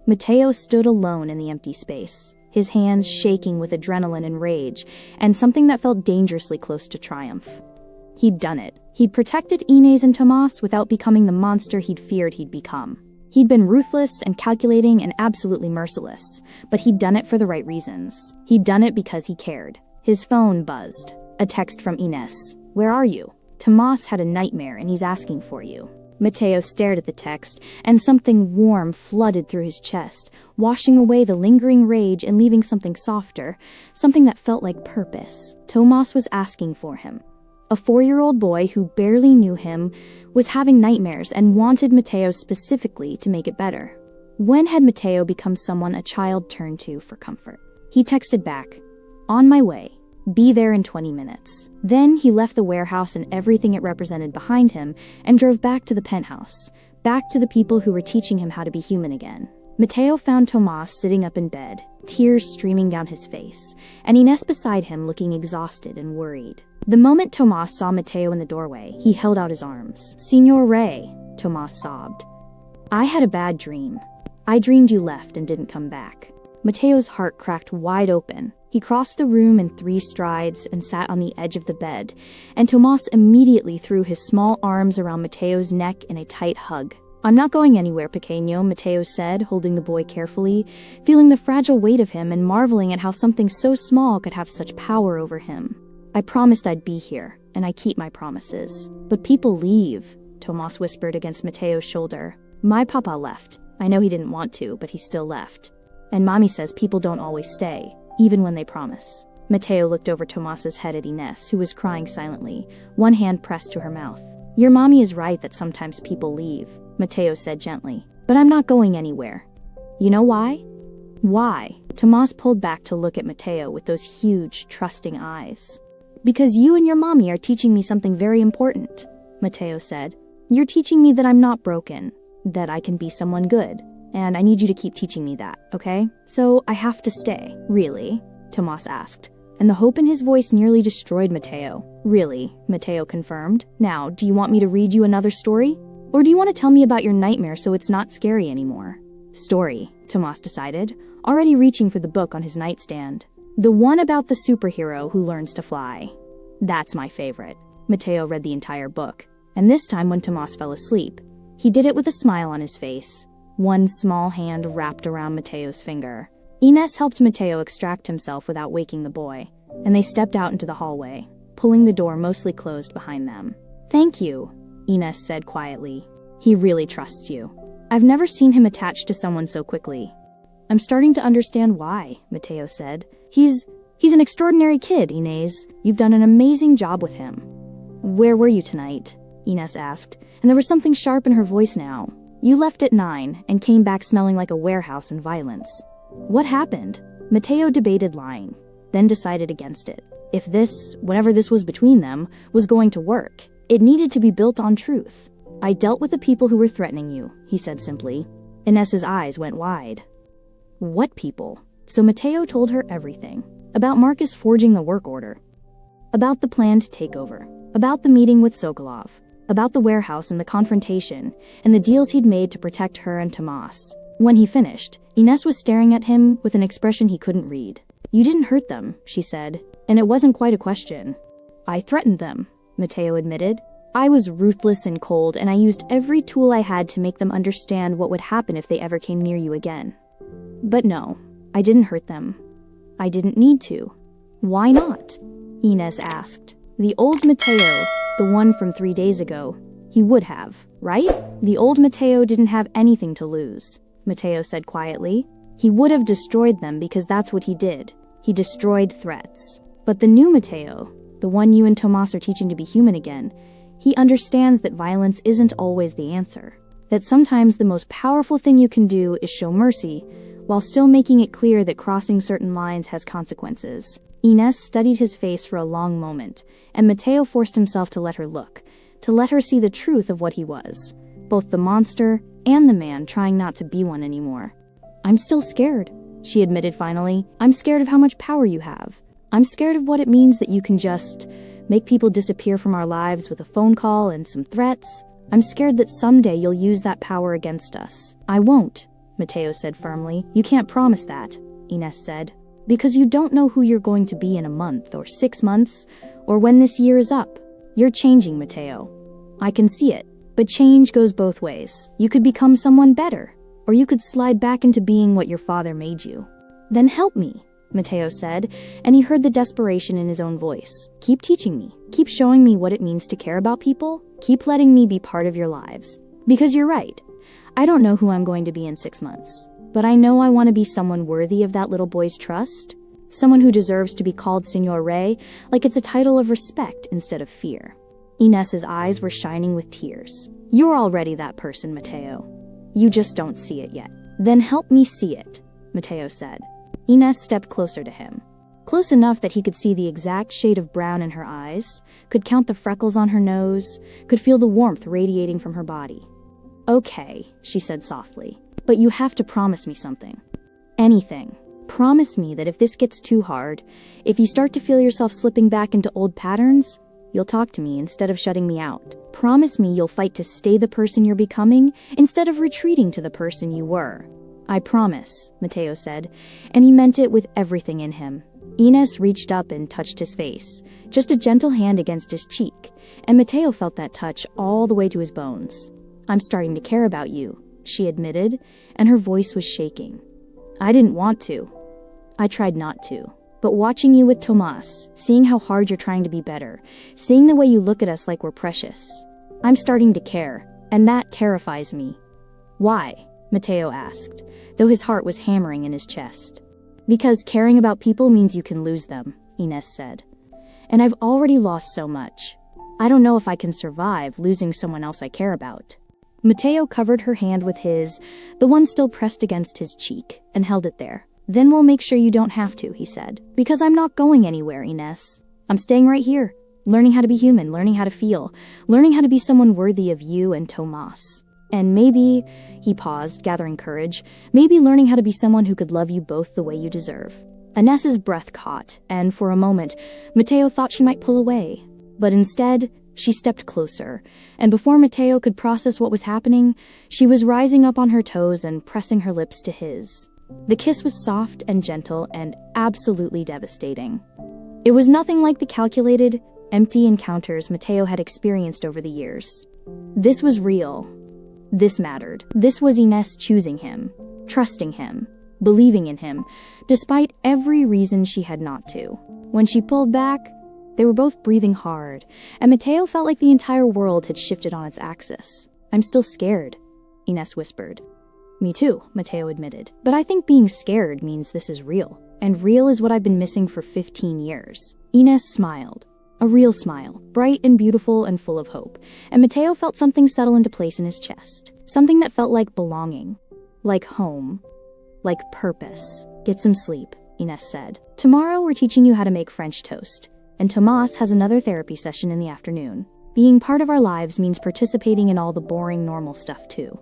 Mateo stood alone in the empty space, his hands shaking with adrenaline and rage, and something that felt dangerously close to triumph. He'd done it. He'd protected Inés and Tomas without becoming the monster he'd feared he'd become. He'd been ruthless and calculating and absolutely merciless, but he'd done it for the right reasons. He'd done it because he cared. His phone buzzed. A text from Inés. Where are you? Tomas had a nightmare and he's asking for you. Mateo stared at the text, and something warm flooded through his chest, washing away the lingering rage and leaving something softer, something that felt like purpose. Tomas was asking for him. A 4-year-old boy who barely knew him was having nightmares and wanted Mateo specifically to make it better. When had Mateo become someone a child turned to for comfort? He texted back, "On my way. Be there in 20 minutes. Then he left the warehouse and everything it represented behind him and drove back to the penthouse, back to the people who were teaching him how to be human again. Mateo found Tomas sitting up in bed, tears streaming down his face, and Inés beside him looking exhausted and worried. The moment Tomas saw Mateo in the doorway, he held out his arms. "Señor Rey," Tomas sobbed. "I had a bad dream. I dreamed you left and didn't come back." Mateo's heart cracked wide open. He crossed the room in 3 strides and sat on the edge of the bed, and Tomas immediately threw his small arms around Mateo's neck in a tight hug. "I'm not going anywhere, pequeño," Mateo said, holding the boy carefully, feeling the fragile weight of him and marveling at how something so small could have such power over him. "I promised I'd be here, and I keep my promises. But people leave," Tomas whispered against Mateo's shoulder. "My papa left. I know he didn't want to, but he still left. And Mommy says people don't always stay, even when they promise." Mateo looked over Tomas's head at Inés, who was crying silently, one hand pressed to her mouth. "Your mommy is right that sometimes people leave," Mateo said gently. "But I'm not going anywhere. You know why?" "Why?" Tomas pulled back to look at Mateo with those huge, trusting eyes. "Because you and your mommy are teaching me something very important," Mateo said. "You're teaching me that I'm not broken, that I can be someone good, and I need you to keep teaching me that, okay? So I have to stay." "Really?" Tomas asked, and the hope in his voice nearly destroyed Mateo. "Really," Mateo confirmed. "Now, do you want me to read you another story? Or do you want to tell me about your nightmare so it's not scary anymore? Story, Tomas decided, already reaching for the book on his nightstand. The one about the superhero who learns to fly. That's my favorite. Mateo read the entire book, and this time when Tomas fell asleep, he did it with a smile on his face, one small hand wrapped around Mateo's finger. Ines helped Mateo extract himself without waking the boy, and they stepped out into the hallway, pulling the door mostly closed behind them. Thank you, Ines said quietly. He really trusts you. I've never seen him attached to someone so quickly. I'm starting to understand why, Mateo said. He's an extraordinary kid, Inez. You've done an amazing job with him. Where were you tonight? Ines asked, and there was something sharp in her voice now. You left at 9 and came back smelling like a warehouse and violence. What happened? Mateo debated lying, then decided against it. If this, whatever this was between them, was going to work, it needed to be built on truth. I dealt with the people who were threatening you, he said simply. Ines's eyes went wide. What people? So Mateo told her everything. About Marcus forging the work order. About the planned takeover. About the meeting with Sokolov. About the warehouse and the confrontation, and the deals he'd made to protect her and Tomas. When he finished, Ines was staring at him with an expression he couldn't read. You didn't hurt them, she said, and it wasn't quite a question. I threatened them, Mateo admitted. I was ruthless and cold, and I used every tool I had to make them understand what would happen if they ever came near you again. But no, I didn't hurt them. I didn't need to. Why not? Ines asked. The old Mateo, the one from 3 days ago, he would have, right? The old Mateo didn't have anything to lose, Mateo said quietly. He would have destroyed them because that's what he did. He destroyed threats. But the new Mateo, the one you and Tomas are teaching to be human again, he understands that violence isn't always the answer. That sometimes the most powerful thing you can do is show mercy, while still making it clear that crossing certain lines has consequences. Ines studied his face for a long moment, and Mateo forced himself to let her look, to let her see the truth of what he was, both the monster and the man trying not to be one anymore. I'm still scared, she admitted finally. I'm scared of how much power you have. I'm scared of what it means that you can just make people disappear from our lives with a phone call and some threats. I'm scared that someday you'll use that power against us. I won't, Mateo said firmly. You can't promise that, Ines said. Because you don't know who you're going to be in a month or 6 months, or when this year is up. You're changing, Mateo. I can see it, but change goes both ways. You could become someone better, or you could slide back into being what your father made you. Then help me, Mateo said, and he heard the desperation in his own voice. Keep teaching me. Keep showing me what it means to care about people. Keep letting me be part of your lives. Because you're right. I don't know who I'm going to be in 6 months. But I know I want to be someone worthy of that little boy's trust. Someone who deserves to be called Senor Rey, like it's a title of respect instead of fear. Ines's eyes were shining with tears. You're already that person, Mateo. You just don't see it yet. Then help me see it, Mateo said. Ines stepped closer to him. Close enough that he could see the exact shade of brown in her eyes, could count the freckles on her nose, could feel the warmth radiating from her body. Okay, she said softly. But you have to promise me something. Anything. Promise me that if this gets too hard, if you start to feel yourself slipping back into old patterns, you'll talk to me instead of shutting me out. Promise me you'll fight to stay the person you're becoming instead of retreating to the person you were. I promise, Mateo said, and he meant it with everything in him. Ines reached up and touched his face, just a gentle hand against his cheek, and Mateo felt that touch all the way to his bones. I'm starting to care about you, she admitted, and her voice was shaking. I didn't want to. I tried not to. But watching you with Tomas, seeing how hard you're trying to be better, seeing the way you look at us like we're precious, I'm starting to care, and that terrifies me. Why? Mateo asked, though his heart was hammering in his chest. Because caring about people means you can lose them, Ines said. And I've already lost so much. I don't know if I can survive losing someone else I care about. Mateo covered her hand with his, the one still pressed against his cheek, and held it there. Then we'll make sure you don't have to, he said. Because I'm not going anywhere, Ines. I'm staying right here, learning how to be human, learning how to feel, learning how to be someone worthy of you and Tomas. And maybe, he paused, gathering courage, maybe learning how to be someone who could love you both the way you deserve. Ines's breath caught, and for a moment, Mateo thought she might pull away. But instead, She stepped closer, and before Matteo could process what was happening, she was rising up on her toes and pressing her lips to his. The kiss was soft and gentle and absolutely devastating. It was nothing like the calculated, empty encounters Matteo had experienced over the years. This was real. This mattered. This was Ines choosing him, trusting him, believing in him, despite every reason she had not to. When she pulled back, they were both breathing hard, and Matteo felt like the entire world had shifted on its axis. "I'm still scared," Ines whispered. "Me too," Matteo admitted. "But I think being scared means this is real, and real is what I've been missing for 15 years. Ines smiled. A real smile, bright and beautiful and full of hope, and Matteo felt something settle into place in his chest. Something that felt like belonging, like home, like purpose. "Get some sleep," Ines said. "Tomorrow we're teaching you how to make French toast. And Tomas has another therapy session in the afternoon. Being part of our lives means participating in all the boring, normal stuff, too."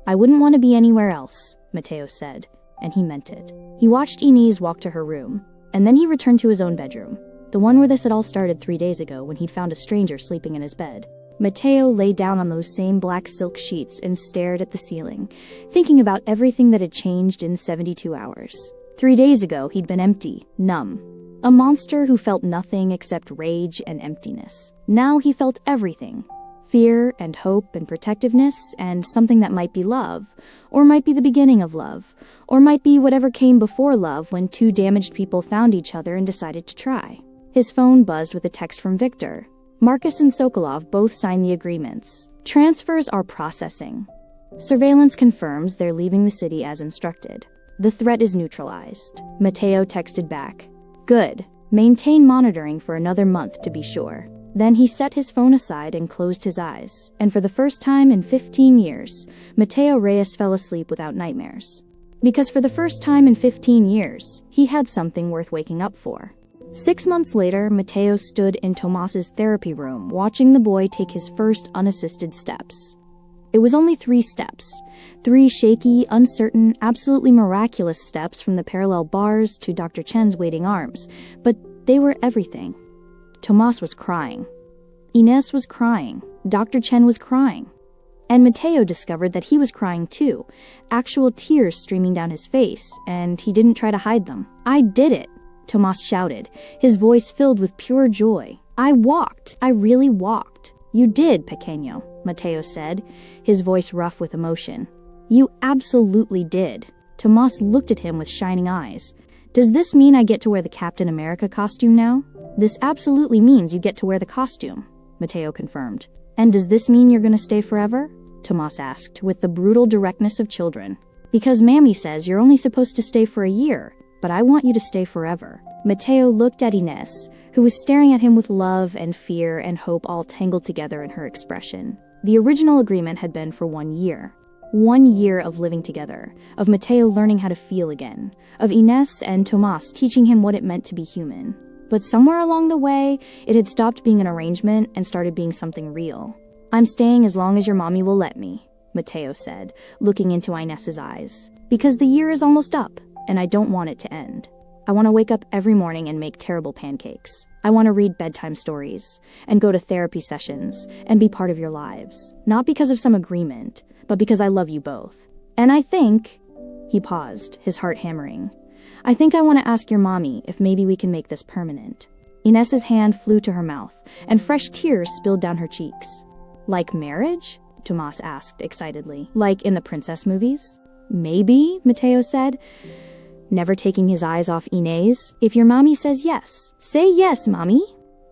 "I wouldn't want to be anywhere else," Matteo said, and he meant it. He watched Inez walk to her room, and then he returned to his own bedroom, the one where this had all started 3 days ago when he'd found a stranger sleeping in his bed. Matteo lay down on those same black silk sheets and stared at the ceiling, thinking about everything that had changed in 72 hours. 3 days ago, he'd been empty, numb. A monster who felt nothing except rage and emptiness. Now he felt everything. Fear and hope and protectiveness and something that might be love, or might be the beginning of love, or might be whatever came before love when two damaged people found each other and decided to try. His phone buzzed with a text from Victor. Marcus and Sokolov both signed the agreements. Transfers are processing. Surveillance confirms they're leaving the city as instructed. The threat is neutralized. Matteo texted back. "Good. Maintain monitoring for another month to be sure." Then he set his phone aside and closed his eyes, and for the first time in 15 years, Matteo Reyes fell asleep without nightmares. Because for the first time in 15 years, he had something worth waking up for. 6 months later, Matteo stood in Tomas's therapy room, watching the boy take his first unassisted steps. It was only 3 steps. 3 shaky, uncertain, absolutely miraculous steps from the parallel bars to Dr. Chen's waiting arms, but they were everything. Tomas was crying. Ines was crying. Dr. Chen was crying. And Matteo discovered that he was crying too, actual tears streaming down his face, and he didn't try to hide them. "I did it," Tomas shouted, his voice filled with pure joy. "I walked. I really walked." "You did, pequeño," Matteo said, his voice rough with emotion. "You absolutely did." Tomas looked at him with shining eyes. "Does this mean I get to wear the Captain America costume now?" "This absolutely means you get to wear the costume," Matteo confirmed. "And does this mean you're going to stay forever?" Tomas asked, with the brutal directness of children. "Because Mammy says you're only supposed to stay for a year, but I want you to stay forever." Matteo looked at Ines, who was staring at him with love and fear and hope all tangled together in her expression. The original agreement had been for 1 year. 1 year of living together, of Matteo learning how to feel again, of Ines and Tomas teaching him what it meant to be human. But somewhere along the way, it had stopped being an arrangement and started being something real. "I'm staying as long as your mommy will let me," Matteo said, looking into Ines's eyes. "Because the year is almost up, and I don't want it to end. I want to wake up every morning and make terrible pancakes. I want to read bedtime stories, and go to therapy sessions, and be part of your lives. Not because of some agreement, but because I love you both. And I think..." He paused, his heart hammering. "I think I want to ask your mommy if maybe we can make this permanent." Ines's hand flew to her mouth, and fresh tears spilled down her cheeks. "Like marriage?" Tomas asked excitedly. "Like in the princess movies?" "Maybe," Matteo said, never taking his eyes off Inez. "If your mommy says yes." "Say yes, mommy,"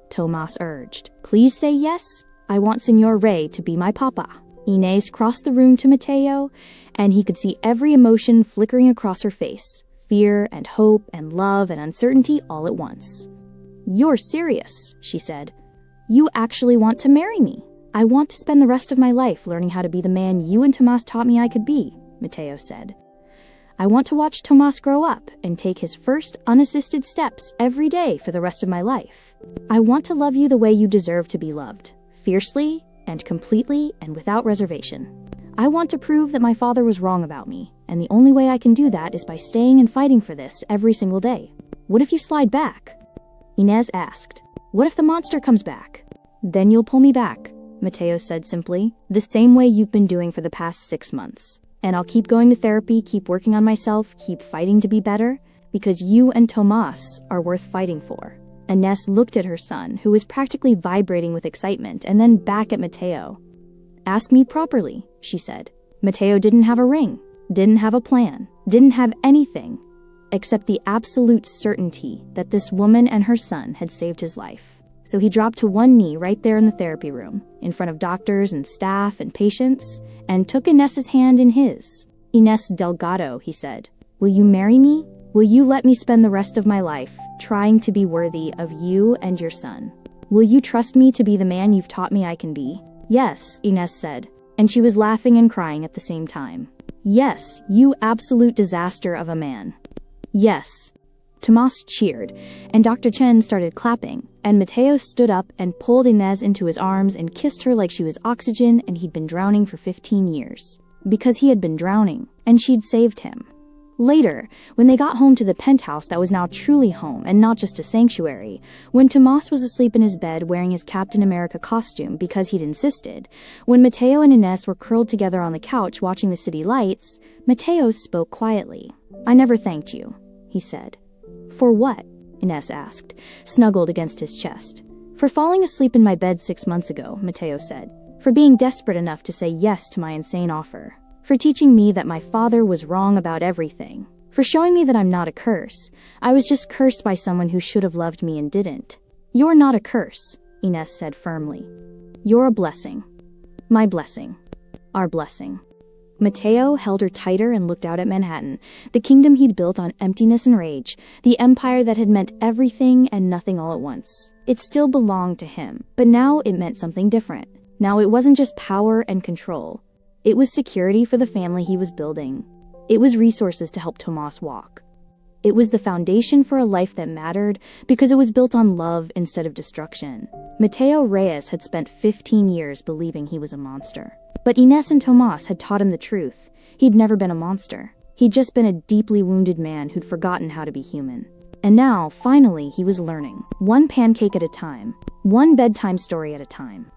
Tomas urged. "Please say yes. I want Senor Rey to be my papa." Inez crossed the room to Matteo, and he could see every emotion flickering across her face. Fear and hope and love and uncertainty all at once. "You're serious," she said. "You actually want to marry me." "I want to spend the rest of my life learning how to be the man you and Tomas taught me I could be," Matteo said. "I want to watch Tomas grow up and take his first unassisted steps every day for the rest of my life. I want to love you the way you deserve to be loved, fiercely and completely and without reservation. I want to prove that my father was wrong about me, and the only way I can do that is by staying and fighting for this every single day." "What if you slide back?" Inez asked. "What if the monster comes back?" Then you'll pull me back, Matteo said simply, the same way you've been doing for the past 6 months. And I'll keep going to therapy, keep working on myself, keep fighting to be better, because you and Tomas are worth fighting for. Ines looked at her son, who was practically vibrating with excitement, and then back at Matteo. Ask me properly, she said. Matteo didn't have a ring, didn't have a plan, didn't have anything, except the absolute certainty that this woman and her son had saved his life. So he dropped to one knee right there in the therapy room, in front of doctors and staff and patients, and took Ines's hand in his. Ines Delgado, he said, will you marry me? Will you let me spend the rest of my life trying to be worthy of you and your son? Will you trust me to be the man you've taught me I can be? Yes, Ines said, and she was laughing and crying at the same time. Yes, you absolute disaster of a man. Yes. Tomas cheered, and Dr. Chen started clapping, and Matteo stood up and pulled Ines into his arms and kissed her like she was oxygen and he'd been drowning for 15 years. Because he had been drowning, and she'd saved him. Later, when they got home to the penthouse that was now truly home and not just a sanctuary, when Tomas was asleep in his bed wearing his Captain America costume because he'd insisted, when Matteo and Ines were curled together on the couch watching the city lights, Matteo spoke quietly. I never thanked you, he said. For what? Ines asked, snuggled against his chest. For falling asleep in my bed 6 months ago, Matteo said. For being desperate enough to say yes to my insane offer. For teaching me that my father was wrong about everything. For showing me that I'm not a curse. I was just cursed by someone who should have loved me and didn't. You're not a curse, Ines said firmly. You're a blessing. My blessing. Our blessing. Matteo held her tighter and looked out at Manhattan, the kingdom he'd built on emptiness and rage, the empire that had meant everything and nothing all at once. It still belonged to him, but now it meant something different. Now it wasn't just power and control. It was security for the family he was building. It was resources to help Tomas walk. It was the foundation for a life that mattered because it was built on love instead of destruction. Matteo Reyes had spent 15 years believing he was a monster. But Ines and Tomas had taught him the truth. He'd never been a monster. He'd just been a deeply wounded man who'd forgotten how to be human. And now, finally, he was learning. One pancake at a time. One bedtime story at a time.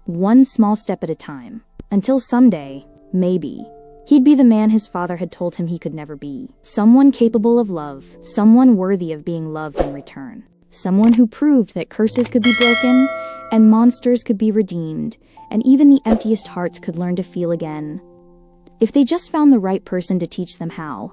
One small step at a time. Until someday, maybe, he'd be the man his father had told him he could never be. Someone capable of love. Someone worthy of being loved in return. Someone who proved that curses could be broken, and monsters could be redeemed, and even the emptiest hearts could learn to feel again. If they just found the right person to teach them how.